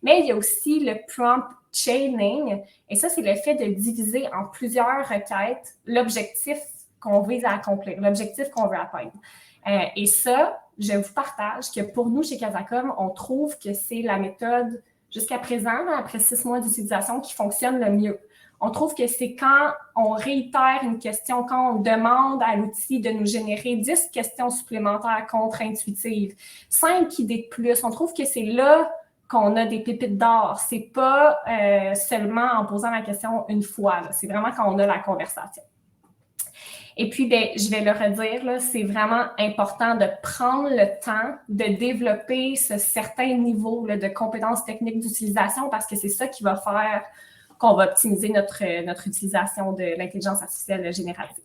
Mais il y a aussi le prompt chaining, et ça, c'est le fait de diviser en plusieurs requêtes l'objectif qu'on vise à accomplir, l'objectif qu'on veut atteindre. Et ça, je vous partage que pour nous, chez Casacom, on trouve que c'est la méthode, jusqu'à présent, après 6 mois d'utilisation, qui fonctionne le mieux. On trouve que c'est quand on réitère une question, quand on demande à l'outil de nous générer 10 questions supplémentaires contre-intuitives, 5 idées de plus. On trouve que c'est là qu'on a des pépites d'or. C'est pas seulement en posant la question une fois. C'est vraiment quand on a la conversation. Et puis, bien, je vais le redire, là, c'est vraiment important de prendre le temps de développer ce certain niveau là, de compétences techniques d'utilisation parce que c'est ça qui va faire qu'on va optimiser notre utilisation de l'intelligence artificielle généralisée.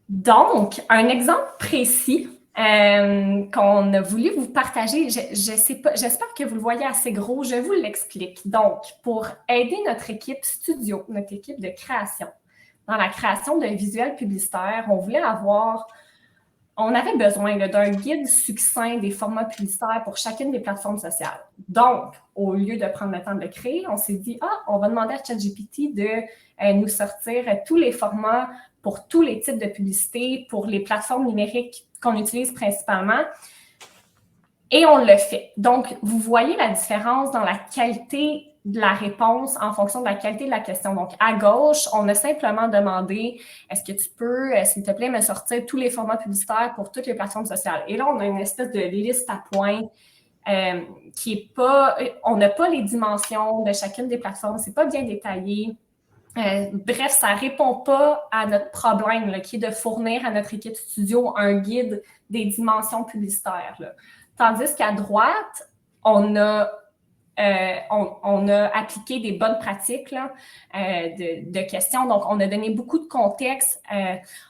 Donc, un exemple précis qu'on a voulu vous partager, je sais pas, j'espère que vous le voyez assez gros, je vous l'explique. Donc, pour aider notre équipe studio, notre équipe de création, dans la création d'un visuel publicitaire, on avait besoin d'un guide succinct des formats publicitaires pour chacune des plateformes sociales. Donc, au lieu de prendre le temps de le créer, on s'est dit, on va demander à ChatGPT de nous sortir tous les formats pour tous les types de publicité, pour les plateformes numériques qu'on utilise principalement. Et on le fait. Donc, vous voyez la différence dans la qualité de la réponse en fonction de la qualité de la question. Donc, à gauche, on a simplement demandé « Est-ce que tu peux, s'il te plaît, me sortir tous les formats publicitaires pour toutes les plateformes sociales? » Et là, on a une espèce de liste à points qui est pas... On n'a pas les dimensions de chacune des plateformes. C'est pas bien détaillé. Bref, ça ne répond pas à notre problème, là, qui est de fournir à notre équipe studio un guide des dimensions publicitaires, là. Tandis qu'à droite, on a appliqué des bonnes pratiques là, de questions. Donc, on a donné beaucoup de contexte.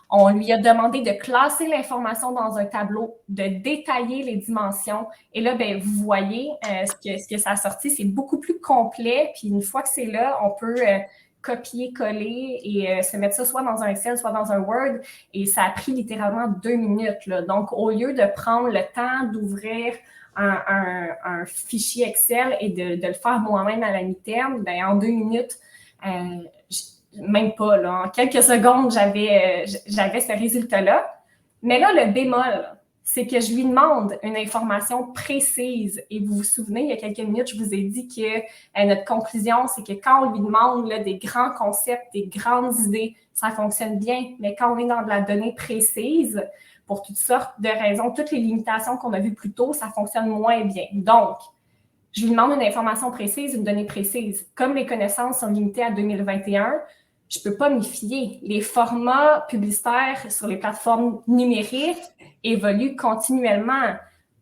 On lui a demandé de classer l'information dans un tableau, de détailler les dimensions. Et là, bien, vous voyez ce que ça a sorti. C'est beaucoup plus complet. Puis, une fois que c'est là, on peut copier-coller et se mettre ça soit dans un Excel, soit dans un Word. Et ça a pris littéralement 2 minutes. Là. Donc, au lieu de prendre le temps d'ouvrir un fichier Excel et de le faire moi-même à la mi-terme, bien, en 2 minutes, même pas, là, en quelques secondes, j'avais ce résultat-là. Mais là, le bémol, c'est que je lui demande une information précise. Et vous vous souvenez, il y a quelques minutes, je vous ai dit que notre conclusion, c'est que quand on lui demande là, des grands concepts, des grandes idées, ça fonctionne bien. Mais quand on est dans de la donnée précise, pour toutes sortes de raisons, toutes les limitations qu'on a vues plus tôt, ça fonctionne moins bien. Donc, je lui demande une information précise, une donnée précise. Comme les connaissances sont limitées à 2021, je ne peux pas m'y fier. Les formats publicitaires sur les plateformes numériques évoluent continuellement.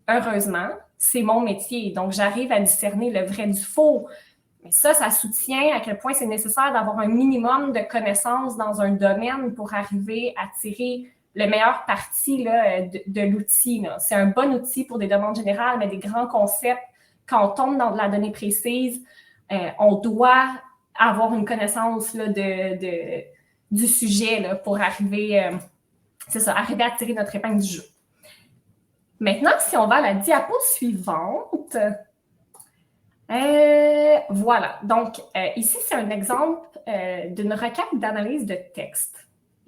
Heureusement, c'est mon métier. Donc, j'arrive à discerner le vrai du faux. Mais ça soutient à quel point c'est nécessaire d'avoir un minimum de connaissances dans un domaine pour arriver à tirer le meilleur parti là, de l'outil. Là. C'est un bon outil pour des demandes générales, mais des grands concepts, quand on tombe dans de la donnée précise, on doit avoir une connaissance là, du sujet là, pour arriver, arriver à tirer notre épingle du jeu. Maintenant, si on va à la diapo suivante, voilà. Donc, ici, c'est un exemple d'une requête d'analyse de texte.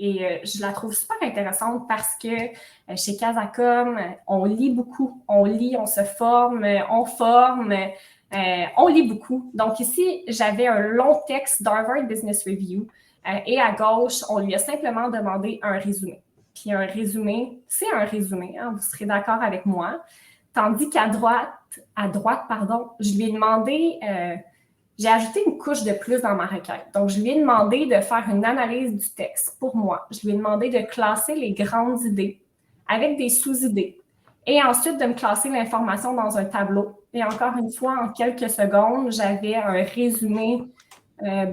Et je la trouve super intéressante parce que chez Casacom, on lit beaucoup. On lit, on se forme, on forme, on lit beaucoup. Donc ici, j'avais un long texte d'Harvard Business Review et à gauche, on lui a simplement demandé un résumé. Puis un résumé, c'est un résumé, hein, vous serez d'accord avec moi. Tandis qu'à droite, je lui ai demandé... j'ai ajouté une couche de plus dans ma requête. Donc, je lui ai demandé de faire une analyse du texte pour moi. Je lui ai demandé de classer les grandes idées avec des sous-idées et ensuite de me classer l'information dans un tableau. Et encore une fois, en quelques secondes, j'avais un résumé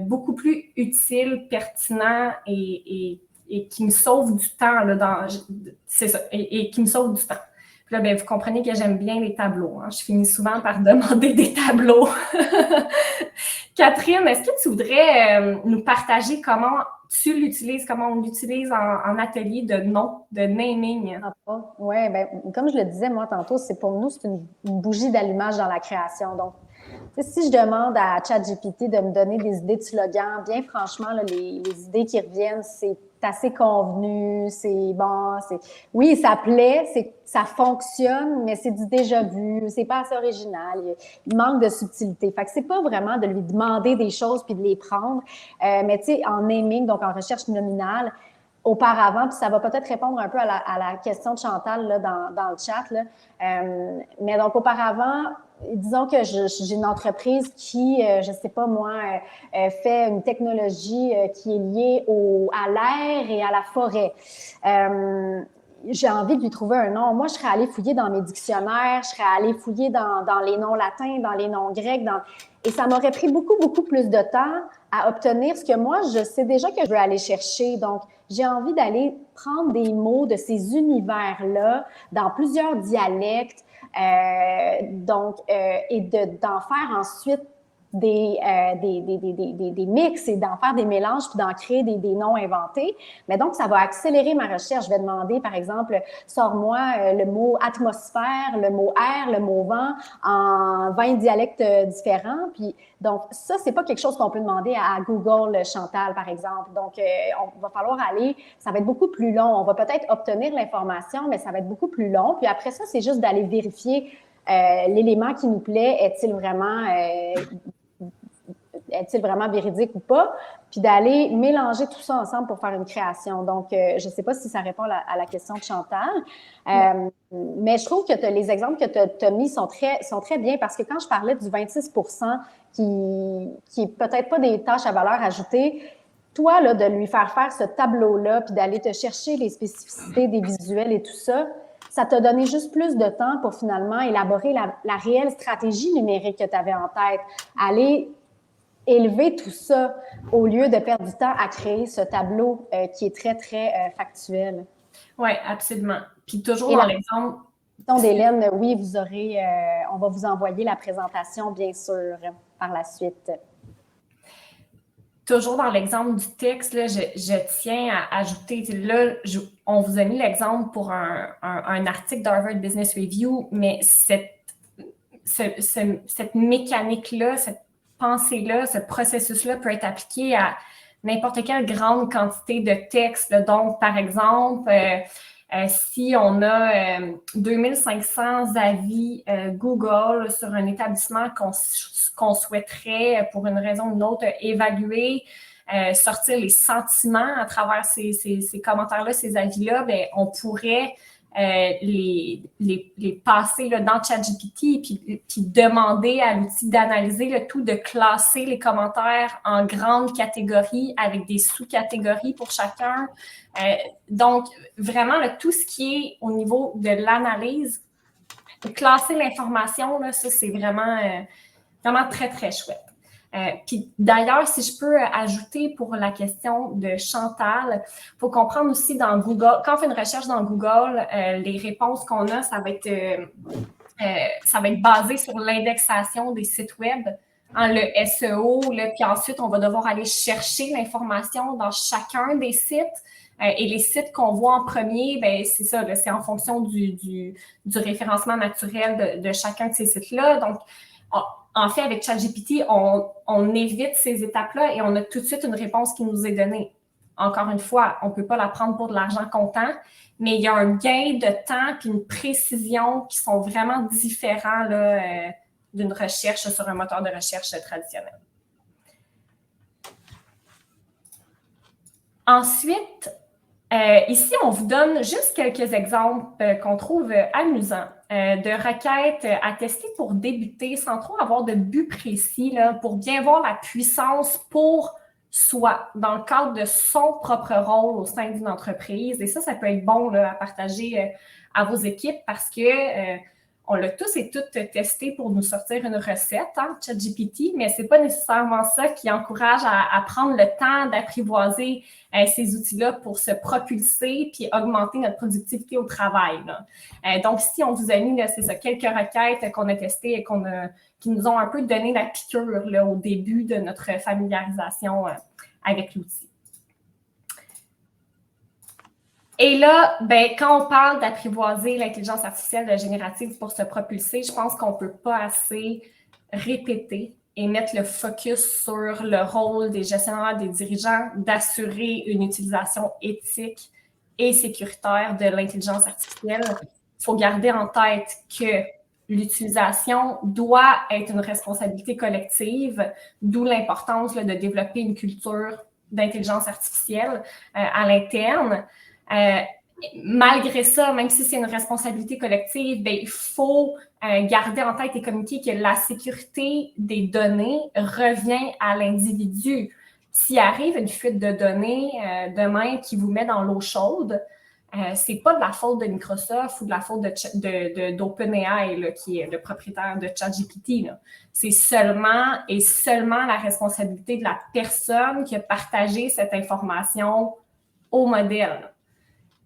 beaucoup plus utile, pertinent et et qui me sauve du temps. Là, c'est ça, et qui me sauve du temps. Puis là, bien, vous comprenez que j'aime bien les tableaux. Hein. Je finis souvent par demander des tableaux. Catherine, est-ce que tu voudrais nous partager comment tu l'utilises, comment on l'utilise en atelier de nom, de naming? Oui, bien, comme je le disais moi tantôt, pour nous, c'est une bougie d'allumage dans la création. Donc, si je demande à ChatGPT de me donner des idées de slogans, bien franchement, là, les idées qui reviennent, c'est assez convenu, c'est bon, oui, ça plaît, ça fonctionne, mais c'est du déjà vu, c'est pas assez original, il manque de subtilité. Fait que c'est pas vraiment de lui demander des choses puis de les prendre, mais tu sais, en naming, donc en recherche nominale, auparavant, puis ça va peut-être répondre un peu à la question de Chantal là, dans le chat, là. Mais donc auparavant, disons que j'ai une entreprise qui, je sais pas moi, fait une technologie qui est liée à l'air et à la forêt. J'ai envie de lui trouver un nom. Moi, je serais allée fouiller dans mes dictionnaires, je serais allée fouiller dans les noms latins, dans les noms grecs, et ça m'aurait pris beaucoup, beaucoup plus de temps à obtenir ce que moi, je sais déjà que je veux aller chercher. Donc, j'ai envie d'aller prendre des mots de ces univers-là dans plusieurs dialectes, et d'en faire ensuite des mix et d'en faire des mélanges puis d'en créer des noms inventés. Mais donc, ça va accélérer ma recherche. Je vais demander, par exemple, sors-moi le mot atmosphère, le mot air, le mot vent en 20 dialectes différents. Puis, donc, ça, c'est pas quelque chose qu'on peut demander à Google Chantal, par exemple. Donc, on va falloir ça va être beaucoup plus long. On va peut-être obtenir l'information, mais ça va être beaucoup plus long. Puis après ça, c'est juste d'aller vérifier l'élément qui nous plaît, est-il vraiment véridique ou pas, puis d'aller mélanger tout ça ensemble pour faire une création. Donc, je ne sais pas si ça répond à la question de Chantal, mais je trouve que les exemples que tu as mis sont très bien parce que quand je parlais du 26 % qui est peut-être pas des tâches à valeur ajoutée, toi, là, de lui faire ce tableau-là, puis d'aller te chercher les spécificités des visuels et tout ça, ça t'a donné juste plus de temps pour finalement élaborer la réelle stratégie numérique que tu avais en tête. Aller élever tout ça au lieu de perdre du temps à créer ce tableau qui est très, très factuel. Oui, absolument. Puis toujours dans l'exemple... d'Hélène, oui, vous aurez... on va vous envoyer la présentation, bien sûr, par la suite. Toujours dans l'exemple du texte, là, je tiens à ajouter, là, on vous a mis l'exemple pour un article d'Harvard Business Review, mais cette mécanique-là, cette pensée-là, ce processus-là peut être appliqué à n'importe quelle grande quantité de texte. Donc, par exemple, si on a 2500 avis Google sur un établissement qu'on souhaiterait, pour une raison ou une autre, évaluer, sortir les sentiments à travers ces commentaires-là, ces avis-là, bien, on pourrait les passer là, dans ChatGPT puis demander à l'outil d'analyser le tout, de classer les commentaires en grandes catégories avec des sous-catégories pour chacun. Donc, vraiment, là, tout ce qui est au niveau de l'analyse, classer l'information, là, ça, c'est vraiment très, très chouette. Puis d'ailleurs, si je peux ajouter pour la question de Chantal, il faut comprendre aussi dans Google, quand on fait une recherche dans Google, les réponses qu'on a, ça va être basé sur l'indexation des sites web, hein, le SEO, puis ensuite, on va devoir aller chercher l'information dans chacun des sites. Et les sites qu'on voit en premier, ben c'est ça, là, c'est en fonction du référencement naturel de chacun de ces sites-là. Donc, en fait, avec ChatGPT, on évite ces étapes-là et on a tout de suite une réponse qui nous est donnée. Encore une fois, on ne peut pas la prendre pour de l'argent comptant, mais il y a un gain de temps et une précision qui sont vraiment différents là, d'une recherche sur un moteur de recherche traditionnel. Ensuite, ici, on vous donne juste quelques exemples qu'on trouve amusants de requêtes à tester pour débuter sans trop avoir de but précis, là, pour bien voir la puissance pour soi dans le cadre de son propre rôle au sein d'une entreprise. Et ça peut être bon là, à partager à vos équipes parce que on l'a tous et toutes testé pour nous sortir une recette, hein, ChatGPT, mais ce n'est pas nécessairement ça qui encourage à prendre le temps d'apprivoiser ces outils-là pour se propulser puis augmenter notre productivité au travail. Donc, si on vous a mis, c'est ça, quelques requêtes qu'on a testées et qui nous ont un peu donné la piqûre là, au début de notre familiarisation avec l'outil. Et là, ben, quand on parle d'apprivoiser l'intelligence artificielle générative pour se propulser, je pense qu'on ne peut pas assez répéter et mettre le focus sur le rôle des gestionnaires, des dirigeants, d'assurer une utilisation éthique et sécuritaire de l'intelligence artificielle. Il faut garder en tête que l'utilisation doit être une responsabilité collective, d'où l'importance là, de développer une culture d'intelligence artificielle à l'interne. Malgré ça, même si c'est une responsabilité collective, ben, il faut garder en tête et communiquer que la sécurité des données revient à l'individu. S'il arrive une fuite de données demain qui vous met dans l'eau chaude, c'est pas de la faute de Microsoft ou de la faute d'OpenAI, qui est le propriétaire de ChatGPT. C'est seulement la responsabilité de la personne qui a partagé cette information au modèle.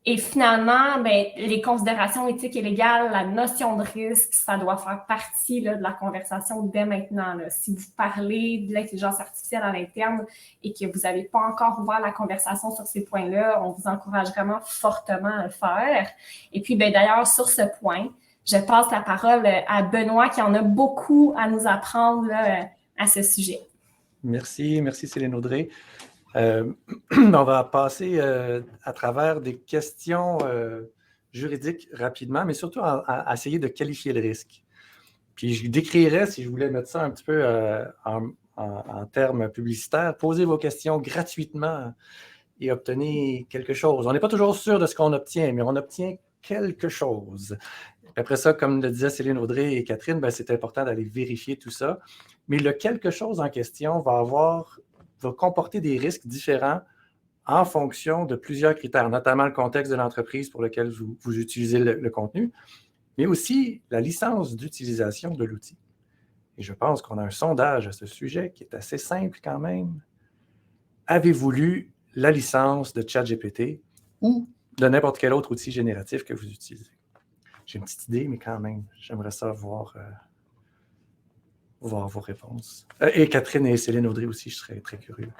Et finalement, ben, les considérations éthiques et légales, la notion de risque, ça doit faire partie là, de la conversation dès maintenant. Là. Si vous parlez de l'intelligence artificielle à l'interne et que vous n'avez pas encore ouvert la conversation sur ces points-là, on vous encourage vraiment fortement à le faire. Et puis, ben, d'ailleurs, sur ce point, je passe la parole à Benoît qui en a beaucoup à nous apprendre là, à ce sujet. Merci Céline Audrey. On va passer à travers des questions juridiques rapidement, mais surtout à essayer de qualifier le risque. Puis je décrirais, si je voulais mettre ça un petit peu en termes publicitaires, posez vos questions gratuitement et obtenez quelque chose. On n'est pas toujours sûr de ce qu'on obtient, mais on obtient quelque chose. Après ça, comme le disaient Céline Audrey et Catherine, ben, c'est important d'aller vérifier tout ça. Mais le quelque chose en question va comporter des risques différents en fonction de plusieurs critères, notamment le contexte de l'entreprise pour lequel vous utilisez le contenu, mais aussi la licence d'utilisation de l'outil. Et je pense qu'on a un sondage à ce sujet qui est assez simple quand même. Avez-vous lu la licence de ChatGPT ou de n'importe quel autre outil génératif que vous utilisez? J'ai une petite idée, mais quand même, j'aimerais ça voir vos réponses. Et Catherine et Céline Audrey aussi, je serais très curieux.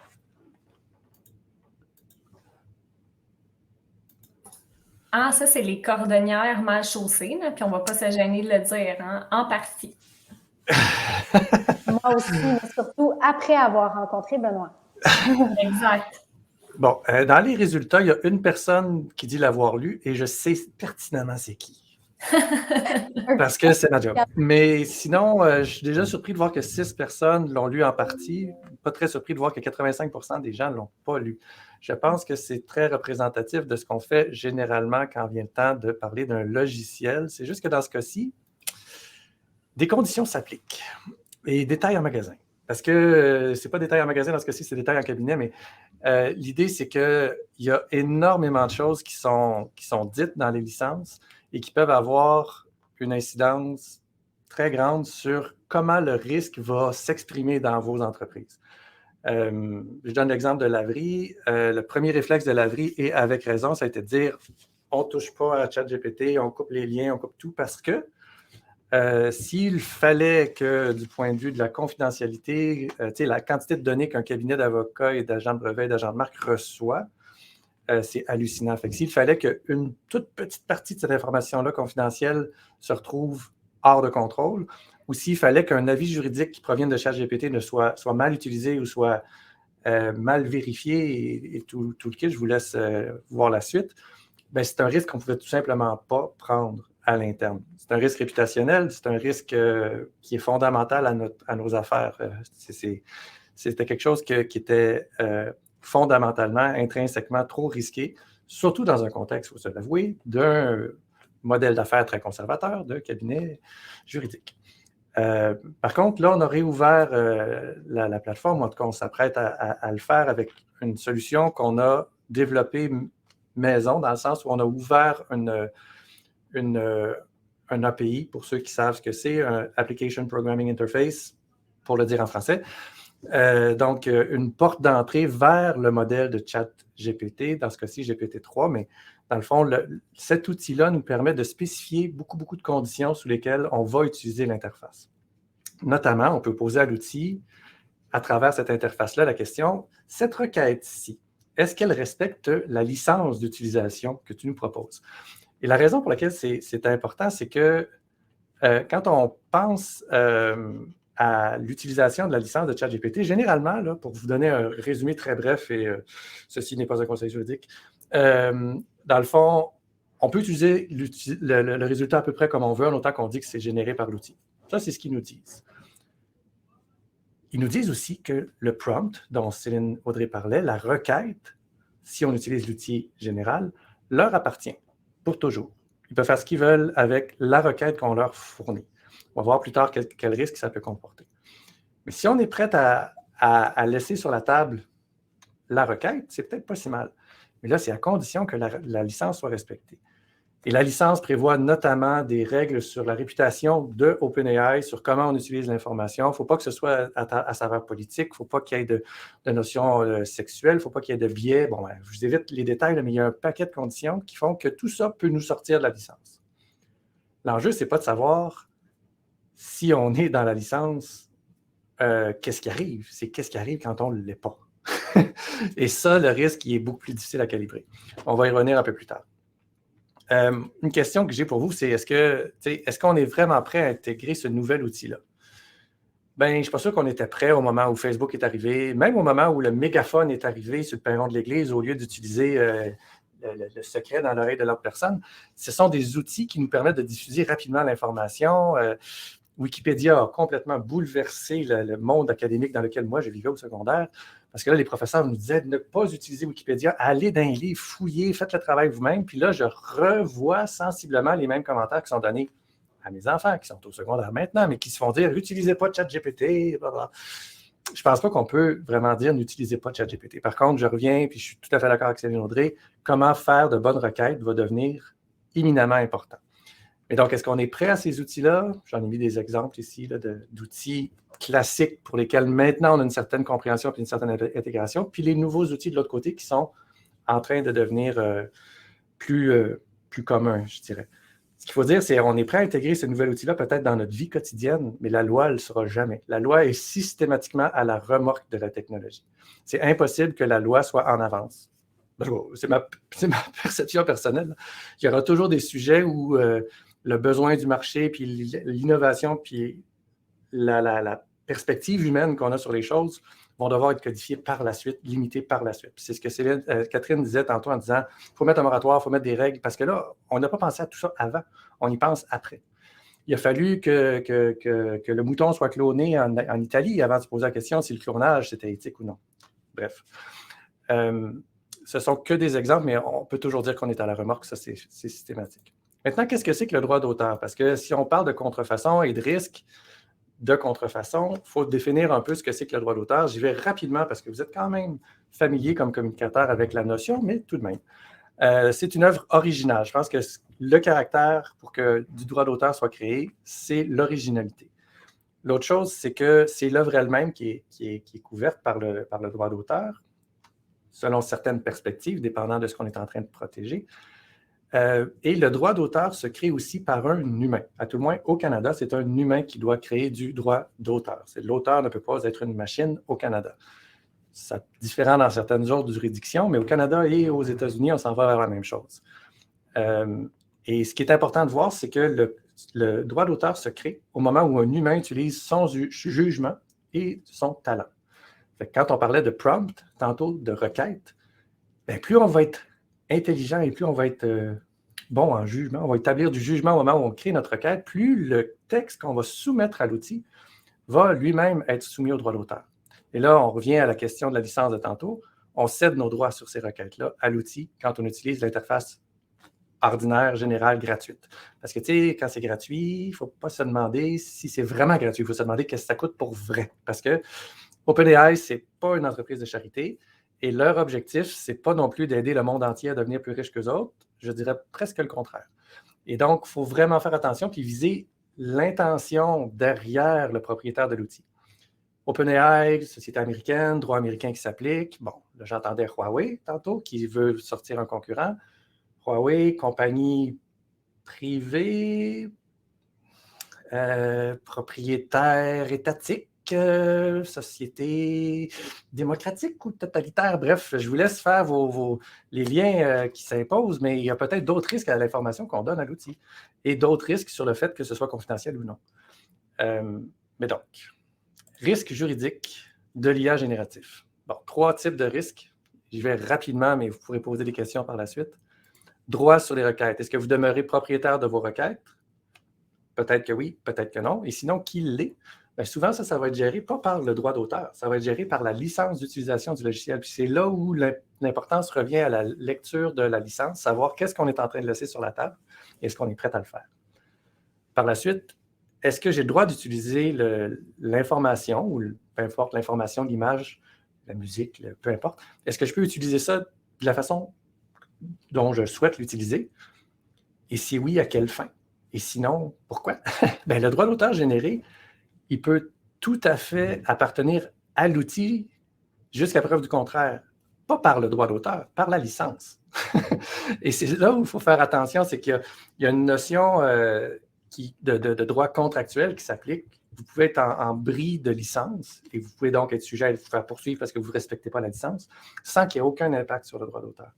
Ah, ça, c'est les cordonnières mal chaussées, là, puis on ne va pas se gêner de le dire, hein, en partie. Moi aussi, mais surtout après avoir rencontré Benoît. Exact. Bon, dans les résultats, il y a une personne qui dit l'avoir lu et je sais pertinemment c'est qui. Parce que c'est ma job. Mais sinon, je suis déjà surpris de voir que 6 personnes l'ont lu en partie. Pas très surpris de voir que 85% des gens ne l'ont pas lu. Je pense que c'est très représentatif de ce qu'on fait généralement quand vient le temps de parler d'un logiciel. C'est juste que dans ce cas-ci, des conditions s'appliquent. Et détails en magasin. Parce que c'est pas détails en magasin dans ce cas-ci, c'est détails en cabinet, mais l'idée, c'est qu'il y a énormément de choses qui sont dites dans les licences et qui peuvent avoir une incidence très grande sur comment le risque va s'exprimer dans vos entreprises. Je donne l'exemple de Laverie. Le premier réflexe de Laverie, et avec raison, ça a été de dire on ne touche pas à ChatGPT, on coupe les liens, on coupe tout, parce que s'il fallait que, du point de vue de la confidentialité, la quantité de données qu'un cabinet d'avocats et d'agents de brevet et d'agents de marque reçoit, c'est hallucinant. Fait que s'il fallait qu'une toute petite partie de cette information-là confidentielle se retrouve hors de contrôle, ou s'il fallait qu'un avis juridique qui provienne de ChatGPT ne soit mal utilisé ou soit mal vérifié et tout le kit, je vous laisse voir la suite, ben, c'est un risque qu'on ne pouvait tout simplement pas prendre à l'interne. C'est un risque réputationnel, c'est un risque qui est fondamental à nos affaires. C'était quelque chose qui était fondamentalement, intrinsèquement trop risqué, surtout dans un contexte, il faut se l'avouer, d'un modèle d'affaires très conservateur de cabinet juridique. Par contre, là, on a réouvert la plateforme, en tout cas, on s'apprête à le faire avec une solution qu'on a développée maison, dans le sens où on a ouvert un un API, pour ceux qui savent ce que c'est, un Application Programming Interface, pour le dire en français. Donc, une porte d'entrée vers le modèle de ChatGPT, dans ce cas-ci GPT-3, mais dans le fond, cet outil-là nous permet de spécifier beaucoup de conditions sous lesquelles on va utiliser l'interface. Notamment, on peut poser à l'outil, à travers cette interface-là, la question, cette requête-ci, est-ce qu'elle respecte la licence d'utilisation que tu nous proposes? Et la raison pour laquelle c'est important, c'est que quand on pense à l'utilisation de la licence de ChatGPT, généralement, là, pour vous donner un résumé très bref, et ceci n'est pas un conseil juridique, dans le fond, on peut utiliser le résultat à peu près comme on veut, en autant qu'on dit que c'est généré par l'outil. Ça, c'est ce qu'ils nous disent. Ils nous disent aussi que le prompt dont Céline Audrey parlait, la requête, si on utilise l'outil général, leur appartient pour toujours. Ils peuvent faire ce qu'ils veulent avec la requête qu'on leur fournit. On va voir plus tard quel risque ça peut comporter. Mais si on est prêt à laisser sur la table la requête, c'est peut-être pas si mal. Mais là, c'est à condition que la licence soit respectée. Et la licence prévoit notamment des règles sur la réputation de OpenAI, sur comment on utilise l'information. Il ne faut pas que ce soit à saveur politique, il ne faut pas qu'il y ait de notions sexuelles, il ne faut pas qu'il y ait de biais. Bon, je vous évite les détails, mais il y a un paquet de conditions qui font que tout ça peut nous sortir de la licence. L'enjeu, ce n'est pas de savoir si on est dans la licence, qu'est-ce qui arrive? C'est qu'est-ce qui arrive quand on ne l'est pas. Et ça, le risque, il est beaucoup plus difficile à calibrer. On va y revenir un peu plus tard. Une question que j'ai pour vous, c'est est-ce qu'on est vraiment prêt à intégrer ce nouvel outil-là? Bien, je ne suis pas sûr qu'on était prêt au moment où Facebook est arrivé, même au moment où le mégaphone est arrivé sur le perron de l'église, au lieu d'utiliser le secret dans l'oreille de l'autre personne. Ce sont des outils qui nous permettent de diffuser rapidement l'information. Wikipédia a complètement bouleversé le monde académique dans lequel moi je vivais au secondaire. Parce que là, les professeurs nous disaient de ne pas utiliser Wikipédia, allez dans les livres, fouillez, faites le travail vous-même. Puis là, je revois sensiblement les mêmes commentaires qui sont donnés à mes enfants, qui sont au secondaire maintenant, mais qui se font dire « Utilisez pas ChatGPT », blablabla. Je ne pense pas qu'on peut vraiment dire « N'utilisez pas ChatGPT ». Par contre, je reviens, puis je suis tout à fait d'accord avec Céline Audrey, comment faire de bonnes requêtes va devenir éminemment important. Et donc, est-ce qu'on est prêt à ces outils-là? J'en ai mis des exemples ici là, d'outils classiques pour lesquels maintenant on a une certaine compréhension et une certaine intégration, puis les nouveaux outils de l'autre côté qui sont en train de devenir plus communs, je dirais. Ce qu'il faut dire, c'est qu'on est prêt à intégrer ce nouvel outil-là peut-être dans notre vie quotidienne, mais la loi, elle ne le sera jamais. La loi est systématiquement à la remorque de la technologie. C'est impossible que la loi soit en avance. C'est ma perception personnelle. Il y aura toujours des sujets où le besoin du marché, puis l'innovation, puis la perspective humaine qu'on a sur les choses vont devoir être codifiées par la suite, limitées par la suite. Puis c'est ce que Catherine disait tantôt en disant il faut mettre un moratoire, il faut mettre des règles, parce que là, on n'a pas pensé à tout ça avant, on y pense après. Il a fallu que le mouton soit cloné en Italie avant de se poser la question si le clonage, c'était éthique ou non. Bref. Ce ne sont que des exemples, mais on peut toujours dire qu'on est à la remorque, ça c'est systématique. Maintenant, qu'est-ce que c'est que le droit d'auteur? Parce que si on parle de contrefaçon et de risque de contrefaçon, il faut définir un peu ce que c'est que le droit d'auteur. J'y vais rapidement parce que vous êtes quand même familier comme communicateur avec la notion, mais tout de même. C'est une œuvre originale. Je pense que le caractère pour que du droit d'auteur soit créé, c'est l'originalité. L'autre chose, c'est que c'est l'œuvre elle-même qui est couverte par le droit d'auteur, selon certaines perspectives, dépendant de ce qu'on est en train de protéger. Et le droit d'auteur se crée aussi par un humain. À tout le moins, au Canada, c'est un humain qui doit créer du droit d'auteur. L'auteur ne peut pas être une machine au Canada. C'est différent dans certaines autres juridictions, mais au Canada et aux États-Unis, on s'en va vers la même chose. Et ce qui est important de voir, c'est que le droit d'auteur se crée au moment où un humain utilise son jugement et son talent. Fait que quand on parlait de prompt, tantôt de requête, bien, plus on va être intelligent et plus on va être bon en jugement, on va établir du jugement au moment où on crée notre requête, plus le texte qu'on va soumettre à l'outil va lui-même être soumis au droit d'auteur. Et là, on revient à la question de la licence de tantôt. On cède nos droits sur ces requêtes-là à l'outil quand on utilise l'interface ordinaire, générale, gratuite. Parce que, tu sais, quand c'est gratuit, il ne faut pas se demander si c'est vraiment gratuit. Il faut se demander qu'est-ce que ça coûte pour vrai. Parce que OpenAI, ce n'est pas une entreprise de charité. Et leur objectif, ce n'est pas non plus d'aider le monde entier à devenir plus riche qu'eux autres. Je dirais presque le contraire. Et donc, il faut vraiment faire attention puis viser l'intention derrière le propriétaire de l'outil. OpenAI, société américaine, droit américain qui s'applique. Bon, là, j'entendais Huawei tantôt qui veut sortir un concurrent. Huawei, compagnie privée, propriétaire étatique, société démocratique ou totalitaire. Bref, je vous laisse faire les liens qui s'imposent, mais il y a peut-être d'autres risques à l'information qu'on donne à l'outil et d'autres risques sur le fait que ce soit confidentiel ou non. Mais donc, risque juridique de l'IA génératif. Bon, 3 types de risques. Je vais rapidement, mais vous pourrez poser des questions par la suite. Droit sur les requêtes. Est-ce que vous demeurez propriétaire de vos requêtes? Peut-être que oui, peut-être que non. Et sinon, qui l'est? Bien, souvent, ça va être géré pas par le droit d'auteur, ça va être géré par la licence d'utilisation du logiciel. Puis c'est là où l'importance revient à la lecture de la licence, savoir qu'est-ce qu'on est en train de laisser sur la table et est-ce qu'on est prêt à le faire. Par la suite, est-ce que j'ai le droit d'utiliser l'information ou peu importe l'information, l'image, la musique, peu importe. Est-ce que je peux utiliser ça de la façon dont je souhaite l'utiliser? Et si oui, à quelle fin? Et sinon, pourquoi? Bien, le droit d'auteur généré, il peut tout à fait appartenir à l'outil jusqu'à preuve du contraire. Pas par le droit d'auteur, par la licence. Et c'est là où il faut faire attention, c'est qu'il y a une notion de droit contractuel qui s'applique. Vous pouvez être en bris de licence et vous pouvez donc être sujet à vous faire poursuivre parce que vous ne respectez pas la licence sans qu'il y ait aucun impact sur le droit d'auteur.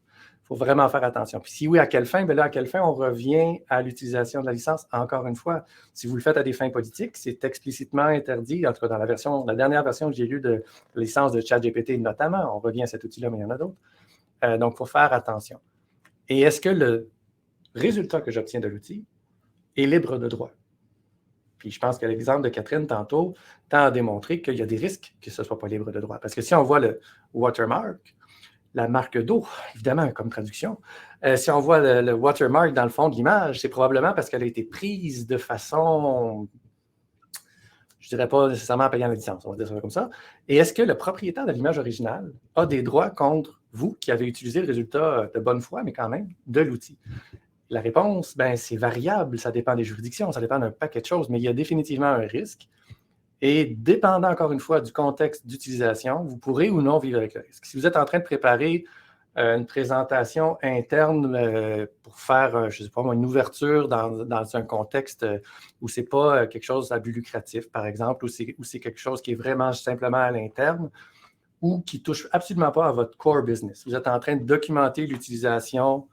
Il faut vraiment faire attention. Puis si oui, à quelle fin? Bien là, à quelle fin on revient à l'utilisation de la licence? Encore une fois, si vous le faites à des fins politiques, c'est explicitement interdit, en tout cas dans la dernière version que j'ai lue de la licence de ChatGPT notamment, on revient à cet outil-là, mais il y en a d'autres. Donc, il faut faire attention. Et est-ce que le résultat que j'obtiens de l'outil est libre de droit? Puis je pense que l'exemple de Catherine tantôt tend à démontrer qu'il y a des risques que ce ne soit pas libre de droit. Parce que si on voit le watermark, la marque d'eau, évidemment, comme traduction, si on voit le watermark dans le fond de l'image, c'est probablement parce qu'elle a été prise de façon, je ne dirais pas nécessairement en payant la licence, on va dire ça comme ça. Et est-ce que le propriétaire de l'image originale a des droits contre vous qui avez utilisé le résultat de bonne foi, mais quand même, de l'outil? La réponse, ben, c'est variable, ça dépend des juridictions, ça dépend d'un paquet de choses, mais il y a définitivement un risque. Et dépendant encore une fois du contexte d'utilisation, vous pourrez ou non vivre avec le risque. Si vous êtes en train de préparer une présentation interne pour faire, je ne sais pas, une ouverture dans un contexte où ce n'est pas quelque chose à but lucratif, par exemple, ou c'est quelque chose qui est vraiment simplement à l'interne, ou qui ne touche absolument pas à votre core business. Vous êtes en train de documenter l'utilisation,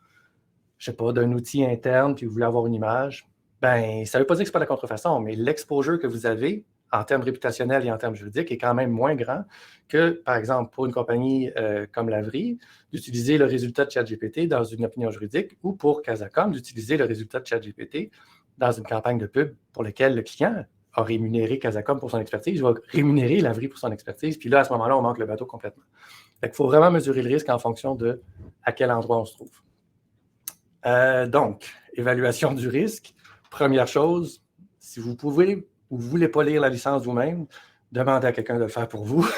je ne sais pas, d'un outil interne, puis vous voulez avoir une image, bien, ça ne veut pas dire que ce n'est pas la contrefaçon, mais l'exposure que vous avez en termes réputationnels et en termes juridiques est quand même moins grand que, par exemple, pour une compagnie comme Lavry, d'utiliser le résultat de ChatGPT dans une opinion juridique ou pour Casacom d'utiliser le résultat de ChatGPT dans une campagne de pub pour laquelle le client a rémunéré Casacom pour son expertise, va rémunérer Lavry pour son expertise, puis là, à ce moment-là, on manque le bateau complètement. Il faut vraiment mesurer le risque en fonction de à quel endroit on se trouve. Donc, évaluation du risque. Première chose, si vous pouvez ou vous ne voulez pas lire la licence vous-même, demandez à quelqu'un de le faire pour vous.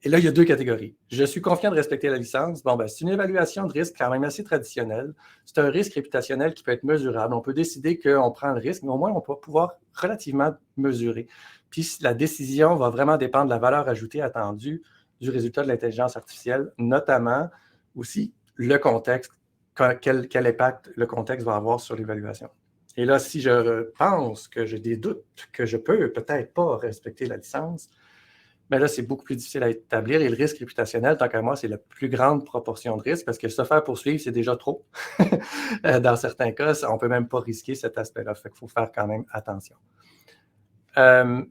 Et là, il y a 2 catégories. Je suis confiant de respecter la licence. Bon, ben, c'est une évaluation de risque quand même assez traditionnelle. C'est un risque réputationnel qui peut être mesurable. On peut décider qu'on prend le risque, mais au moins, on peut pouvoir relativement mesurer. Puis, la décision va vraiment dépendre de la valeur ajoutée attendue du résultat de l'intelligence artificielle, notamment aussi le contexte, quel impact le contexte va avoir sur l'évaluation. Et là, si je pense que j'ai des doutes, que je peux peut-être pas respecter la licence, bien là, c'est beaucoup plus difficile à établir. Et le risque réputationnel, tant qu'à moi, c'est la plus grande proportion de risque parce que se faire poursuivre, c'est déjà trop. Dans certains cas, on ne peut même pas risquer cet aspect-là. Fait qu'il faut faire quand même attention.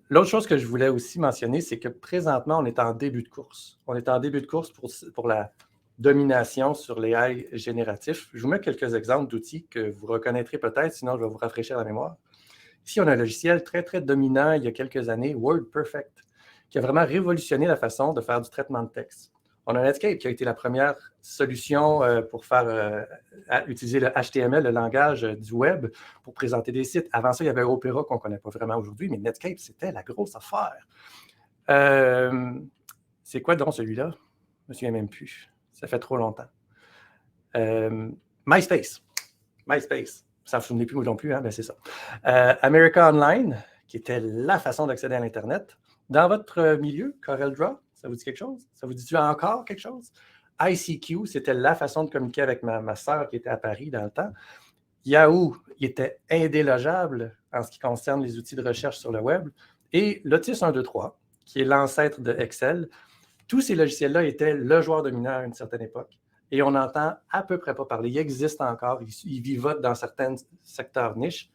L'autre chose que je voulais aussi mentionner, c'est que présentement, on est en début de course. On est en début de course pour la domination sur les AI génératifs. Je vous mets quelques exemples d'outils que vous reconnaîtrez peut-être, sinon je vais vous rafraîchir la mémoire. Ici, on a un logiciel très, très dominant il y a quelques années, WordPerfect, qui a vraiment révolutionné la façon de faire du traitement de texte. On a Netscape qui a été la première solution pour faire utiliser le HTML, le langage du web, pour présenter des sites. Avant ça, il y avait Opera qu'on ne connaît pas vraiment aujourd'hui, mais Netscape, c'était la grosse affaire. C'est quoi donc celui-là? Je ne me souviens même plus. Ça fait trop longtemps. MySpace. MySpace. ça ne vous souvenez plus non plus, hein? Ben, c'est ça. America Online, qui était la façon d'accéder à l'Internet. Dans votre milieu, CorelDRAW, ça vous dit quelque chose? Ça vous dit-tu encore quelque chose? ICQ, c'était la façon de communiquer avec ma sœur qui était à Paris dans le temps. Yahoo, il était indélogeable en ce qui concerne les outils de recherche sur le web. Et Lotus 123, qui est l'ancêtre de Excel, tous ces logiciels-là étaient le joueur dominant à une certaine époque. Et on n'entend à peu près pas parler. Il existe encore, il vivote dans certains secteurs niches,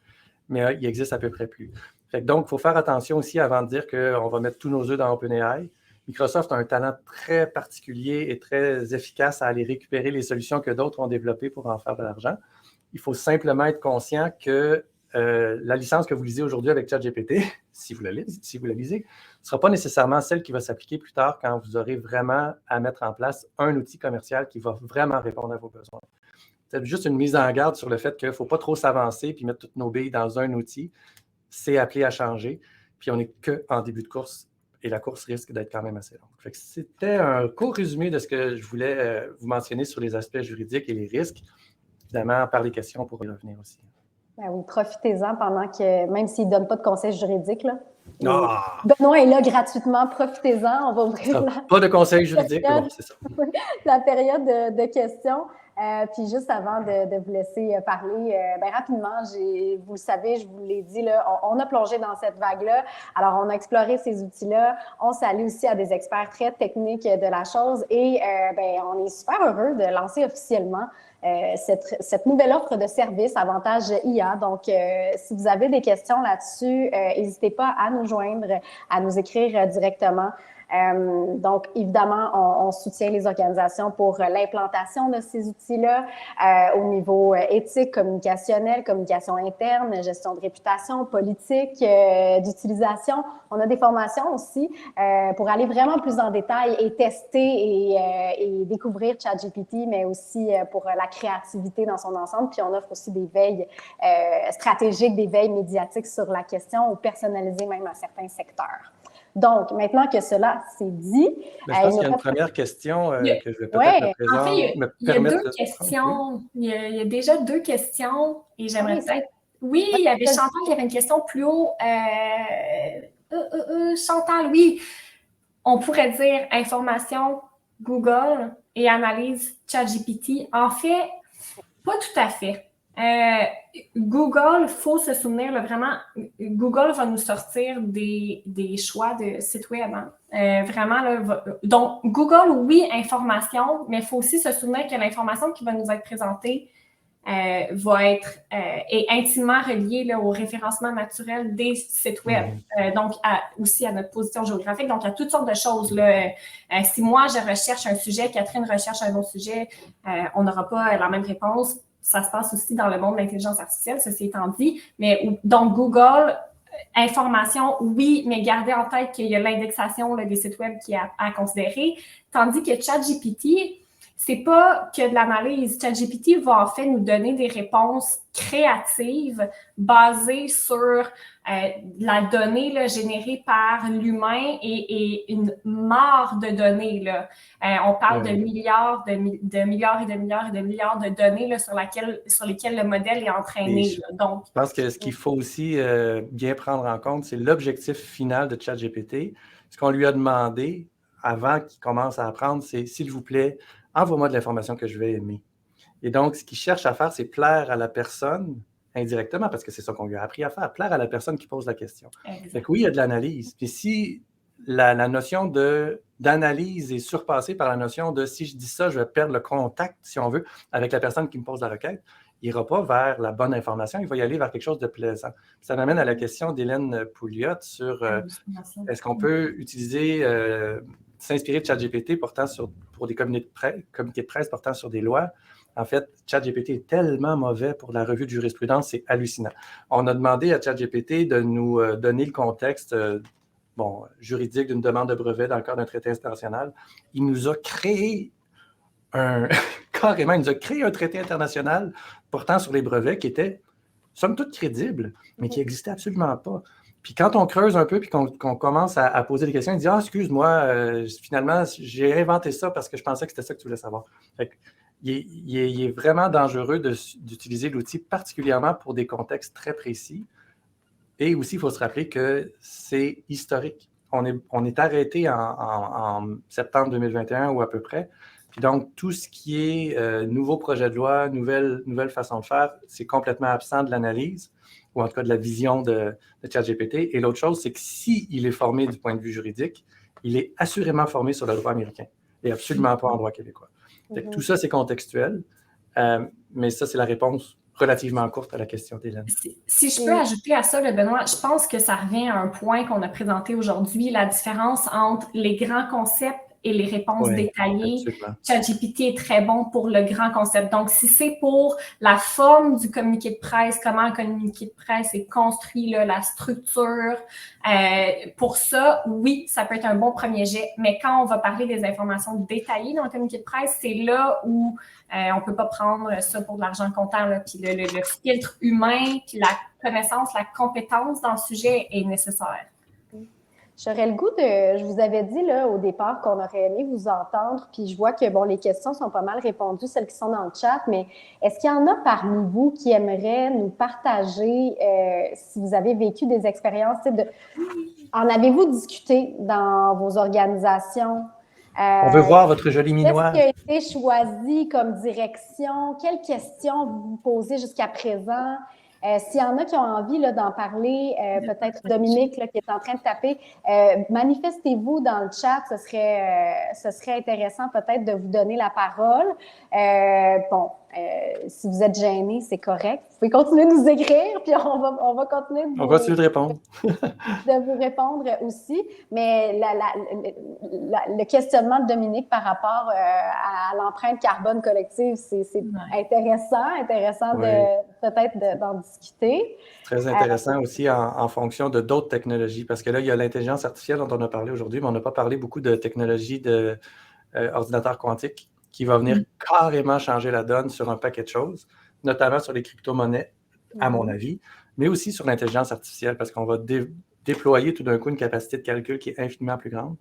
mais il existe à peu près plus. Donc, il faut faire attention aussi avant de dire qu'on va mettre tous nos œufs dans OpenAI. Microsoft a un talent très particulier et très efficace à aller récupérer les solutions que d'autres ont développées pour en faire de l'argent. Il faut simplement être conscient que la licence que vous lisez aujourd'hui avec ChatGPT, si vous la lisez, ne sera pas nécessairement celle qui va s'appliquer plus tard quand vous aurez vraiment à mettre en place un outil commercial qui va vraiment répondre à vos besoins. C'est juste une mise en garde sur le fait qu'il ne faut pas trop s'avancer et mettre toutes nos billes dans un outil. C'est appelé à changer, puis on n'est qu'en début de course et la course risque d'être quand même assez longue. C'était un court résumé de ce que je voulais vous mentionner sur les aspects juridiques et les risques. Évidemment, par les questions, on pourra y revenir aussi. Ben oui, profitez-en pendant que, même s'il ne donne pas de conseils juridiques, là. Benoît est là gratuitement, profitez-en. On va ouvrir pas de conseils juridiques, mais bon, c'est ça. La période de questions. Puis juste avant de vous laisser parler, rapidement, vous le savez, je vous l'ai dit, là, on a plongé dans cette vague-là. Alors, on a exploré ces outils-là. On s'est allé aussi à des experts très techniques de la chose et on est super heureux de lancer officiellement cette nouvelle offre de service Avantage IA. Donc, si vous avez des questions là-dessus, n'hésitez pas à nous joindre, à nous écrire directement. Donc, évidemment, on soutient les organisations pour l'implantation de ces outils-là au niveau éthique, communicationnel, communication interne, gestion de réputation, politique, d'utilisation. On a des formations aussi pour aller vraiment plus en détail et tester et découvrir ChatGPT, mais aussi pour la créativité dans son ensemble. Puis, on offre aussi des veilles stratégiques, des veilles médiatiques sur la question ou personnalisées même à certains secteurs. Donc, maintenant que cela c'est dit... je pense qu'il y a une première question que je vais peut-être me présenter. En fait, il y a deux questions. Il y a déjà deux questions et j'aimerais peut-être... Oui, il y avait Chantal qui avait une question plus haut. Chantal, oui. On pourrait dire information Google et analyse ChatGPT. En fait, pas tout à fait. Google, il faut se souvenir, là, vraiment, Google va nous sortir des choix de sites web. Hein. Vraiment, là, donc, Google, oui, information, mais il faut aussi se souvenir que l'information qui va nous être présentée va être est intimement reliée là, au référencement naturel des sites web, donc aussi à notre position géographique, donc à toutes sortes de choses. Là. Si moi, je recherche un sujet, Catherine recherche un autre sujet, on n'aura pas la même réponse. Ça se passe aussi dans le monde de l'intelligence artificielle, ceci étant dit. Mais donc, Google, information, oui, mais gardez en tête qu'il y a l'indexation là, des sites web qui est à considérer. Tandis que ChatGPT, c'est pas que de l'analyse. ChatGPT va en fait nous donner des réponses créatives basées sur la donnée là, générée par l'humain et une mare de données. Là. On parle de milliards, de milliards et de milliards et de milliards de données là, sur lesquelles le modèle est entraîné. Donc, je pense que ce qu'il faut aussi bien prendre en compte, c'est l'objectif final de ChatGPT. Ce qu'on lui a demandé avant qu'il commence à apprendre, c'est « s'il vous plaît, envoie-moi de l'information que je vais aimer. » Et donc, ce qu'il cherche à faire, c'est plaire à la personne indirectement, parce que c'est ça qu'on lui a appris à faire, plaire à la personne qui pose la question. Donc oui, il y a de l'analyse. Puis si la notion d'analyse est surpassée par la notion de « si je dis ça, je vais perdre le contact, si on veut, avec la personne qui me pose la requête », il n'ira pas vers la bonne information, il va y aller vers quelque chose de plaisant. Ça m'amène à la question d'Hélène Pouliot sur est-ce qu'on peut utiliser... s'inspirer de ChatGPT pour des comités de presse portant sur des lois. En fait, ChatGPT est tellement mauvais pour la revue de jurisprudence, c'est hallucinant. On a demandé à ChatGPT de nous donner le contexte juridique d'une demande de brevet dans le cadre d'un traité international. Il nous a créé carrément, il nous a créé un traité international portant sur les brevets qui était, somme toute, crédible, mais qui n'existait absolument pas. Puis quand on creuse un peu puis qu'on commence à poser des questions, il dit « Ah, excuse-moi, finalement, j'ai inventé ça parce que je pensais que c'était ça que tu voulais savoir. » il est vraiment dangereux d'utiliser l'outil, particulièrement pour des contextes très précis. Et aussi, il faut se rappeler que c'est historique. On est arrêté en septembre 2021 ou à peu près. Puis donc, tout ce qui est nouveau projet de loi, nouvelle façon de faire, c'est complètement absent de l'analyse, ou en tout cas de la vision de ChatGPT. Et l'autre chose, c'est que s'il est formé du point de vue juridique, il est assurément formé sur le droit américain et absolument pas en droit québécois. Tout ça, c'est contextuel, mais ça, c'est la réponse relativement courte à la question d'Hélène. Si je peux ajouter à ça, Benoît, je pense que ça revient à un point qu'on a présenté aujourd'hui, la différence entre les grands concepts et les réponses détaillées. Absolument. ChatGPT est très bon pour le grand concept. Donc, si c'est pour la forme du communiqué de presse, comment un communiqué de presse est construit, là, la structure, pour ça, oui, ça peut être un bon premier jet. Mais quand on va parler des informations détaillées dans le communiqué de presse, c'est là où on ne peut pas prendre ça pour de l'argent comptant. Là. Puis le filtre humain, puis la connaissance, la compétence dans le sujet est nécessaire. J'aurais le goût je vous avais dit là, au départ qu'on aurait aimé vous entendre, puis je vois que bon, les questions sont pas mal répondues, celles qui sont dans le chat, mais est-ce qu'il y en a parmi vous qui aimeraient nous partager si vous avez vécu des expériences, en avez-vous discuté dans vos organisations? On veut voir votre joli minois. Qu'est-ce qui a été choisi comme direction? Quelles questions vous vous posez jusqu'à présent? S'il y en a qui ont envie là, d'en parler, peut-être Dominique là, qui est en train de taper, manifestez-vous dans le chat, ce serait intéressant peut-être de vous donner la parole. Si vous êtes gêné, c'est correct. Vous pouvez continuer de nous écrire, puis on va continuer on va continuer de répondre. de vous répondre aussi. Mais le questionnement de Dominique par rapport à l'empreinte carbone collective, c'est intéressant peut-être d'en discuter. Très intéressant aussi en fonction de d'autres technologies, parce que là, il y a l'intelligence artificielle dont on a parlé aujourd'hui, mais on n'a pas parlé beaucoup de technologies d'ordinateurs quantiques qui va venir carrément changer la donne sur un paquet de choses, notamment sur les crypto-monnaies, à mon avis, mais aussi sur l'intelligence artificielle, parce qu'on va déployer tout d'un coup une capacité de calcul qui est infiniment plus grande,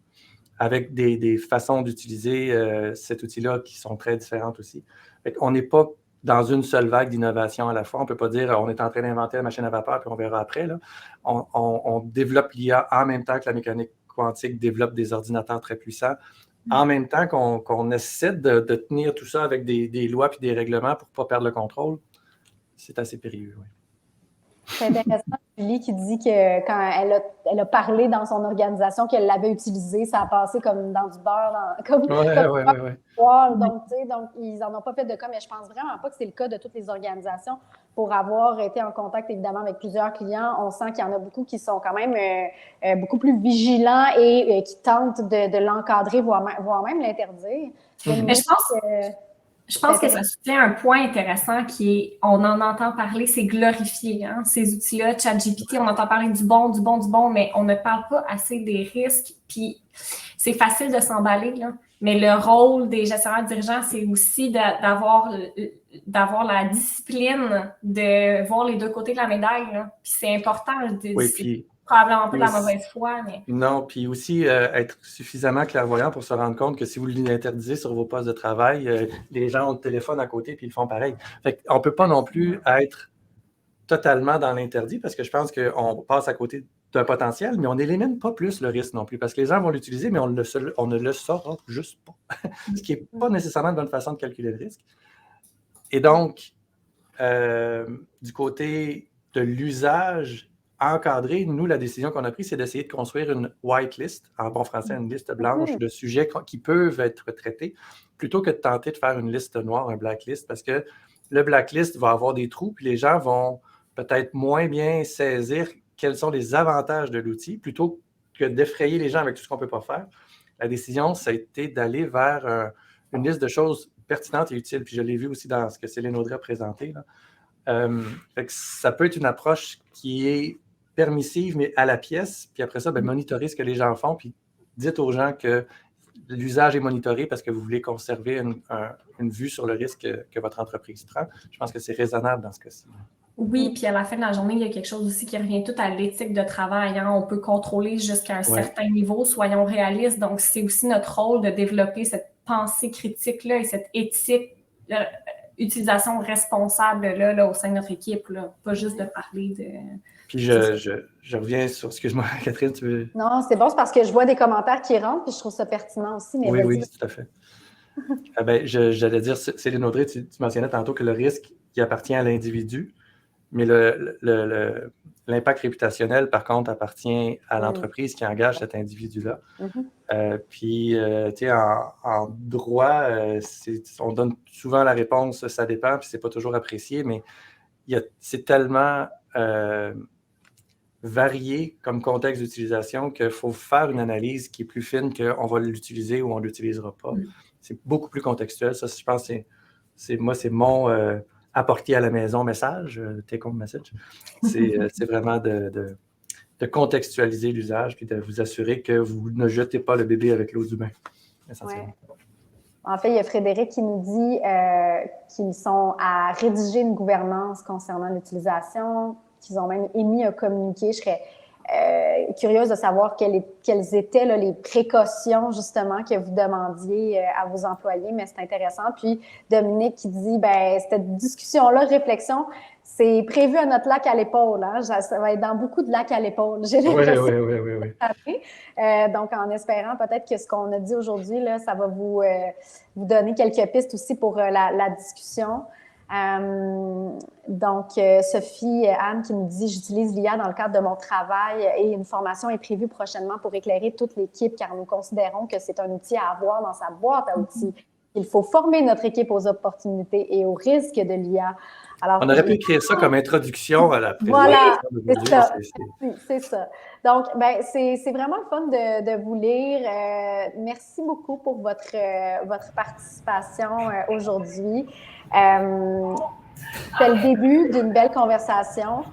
avec des façons d'utiliser cet outil-là qui sont très différentes aussi. On n'est pas dans une seule vague d'innovation à la fois. On ne peut pas dire on est en train d'inventer la machine à vapeur puis on verra après. Là. On développe l'IA en même temps que la mécanique quantique développe des ordinateurs très puissants, en même temps qu'on essaie de tenir tout ça avec des lois et des règlements pour ne pas perdre le contrôle. C'est assez périlleux, oui. C'est intéressant, Julie, qui dit que quand elle a parlé dans son organisation qu'elle l'avait utilisé, ça a passé comme dans du beurre. Ouais. Donc, ils n'en ont pas fait de cas, mais je pense vraiment pas que c'est le cas de toutes les organisations. Pour avoir été en contact, évidemment, avec plusieurs clients, on sent qu'il y en a beaucoup qui sont quand même beaucoup plus vigilants et qui tentent de l'encadrer, voire même l'interdire. Mais je pense que ça soutient un point intéressant qui est, on en entend parler, c'est glorifié, hein, ces outils-là, ChatGPT, on entend parler du bon, mais on ne parle pas assez des risques, puis c'est facile de s'emballer, là, mais le rôle des gestionnaires dirigeants, c'est aussi d'avoir la discipline de voir les deux côtés de la médaille, là. Puis c'est important, c'est probablement pas de la mauvaise foi, mais... Non, puis aussi être suffisamment clairvoyant pour se rendre compte que si vous l'interdisez sur vos postes de travail, les gens ont le téléphone à côté puis ils font pareil. Fait qu'on ne peut pas non plus être totalement dans l'interdit parce que je pense qu'on passe à côté d'un potentiel, mais on n'élimine pas plus le risque non plus parce que les gens vont l'utiliser, mais on ne le saura juste pas. Ce qui n'est pas nécessairement une bonne façon de calculer le risque. Et donc, du côté de l'usage encadré, nous, la décision qu'on a prise, c'est d'essayer de construire une whitelist, en bon français, une liste blanche de sujets qui peuvent être traités, plutôt que de tenter de faire une liste noire, un blacklist, parce que le blacklist va avoir des trous, puis les gens vont peut-être moins bien saisir quels sont les avantages de l'outil, plutôt que d'effrayer les gens avec tout ce qu'on ne peut pas faire. La décision, ça a été d'aller vers une liste de choses pertinentes et utiles, puis je l'ai vu aussi dans ce que Céline Audrey a présenté, là. Fait que ça peut être une approche qui est permissive, mais à la pièce. Puis après ça, monitorez ce que les gens font. Puis dites aux gens que l'usage est monitoré parce que vous voulez conserver une vue sur le risque que votre entreprise prend. Je pense que c'est raisonnable dans ce cas-ci. Oui, puis à la fin de la journée, il y a quelque chose aussi qui revient tout à l'éthique de travail. Hein? On peut contrôler jusqu'à un certain niveau, soyons réalistes. Donc, c'est aussi notre rôle de développer cette pensée critique-là et cette éthique utilisation responsable là, au sein de notre équipe, là, pas juste de parler de... Puis je reviens sur... Excuse-moi, Catherine, tu veux... Non, c'est bon, c'est parce que je vois des commentaires qui rentrent, puis je trouve ça pertinent aussi. Mais oui, tout à fait. J'allais dire, Céline Audrey, tu mentionnais tantôt que le risque qui appartient à l'individu, mais l'impact réputationnel, par contre, appartient à l'entreprise qui engage cet individu-là. Puis, tu sais, en droit, on donne souvent la réponse « ça dépend », puis c'est pas toujours apprécié, mais c'est tellement varié comme contexte d'utilisation qu'il faut faire une analyse qui est plus fine qu'on va l'utiliser ou on ne l'utilisera pas. C'est beaucoup plus contextuel. Ça, je pense, c'est mon apporter à la maison message, take home message. C'est vraiment de contextualiser l'usage puis de vous assurer que vous ne jetez pas le bébé avec l'eau du bain, essentiellement. Ouais. En fait, il y a Frédéric qui nous dit qu'ils sont à rédiger une gouvernance concernant l'utilisation, qu'ils ont même émis un communiqué. Je serais curieuse de savoir quelles étaient là, les précautions, justement, que vous demandiez à vos employés, mais c'est intéressant. Puis, Dominique qui dit, cette discussion-là, réflexion, c'est prévu à notre lac à l'épaule. Hein? Ça va être dans beaucoup de lacs à l'épaule. J'ai l'impression. Oui. Donc, en espérant peut-être que ce qu'on a dit aujourd'hui, là, ça va vous donner quelques pistes aussi pour la discussion. Donc, Sophie Anne qui nous dit « J'utilise l'IA dans le cadre de mon travail et une formation est prévue prochainement pour éclairer toute l'équipe car nous considérons que c'est un outil à avoir dans sa boîte à outils. Il faut former notre équipe aux opportunités et aux risques de l'IA. » Alors, on aurait pu écrire ça comme introduction à la présentation. Voilà, c'est ça. Donc, c'est vraiment le fun de vous lire. Merci beaucoup pour votre participation aujourd'hui. C'est le début d'une belle conversation.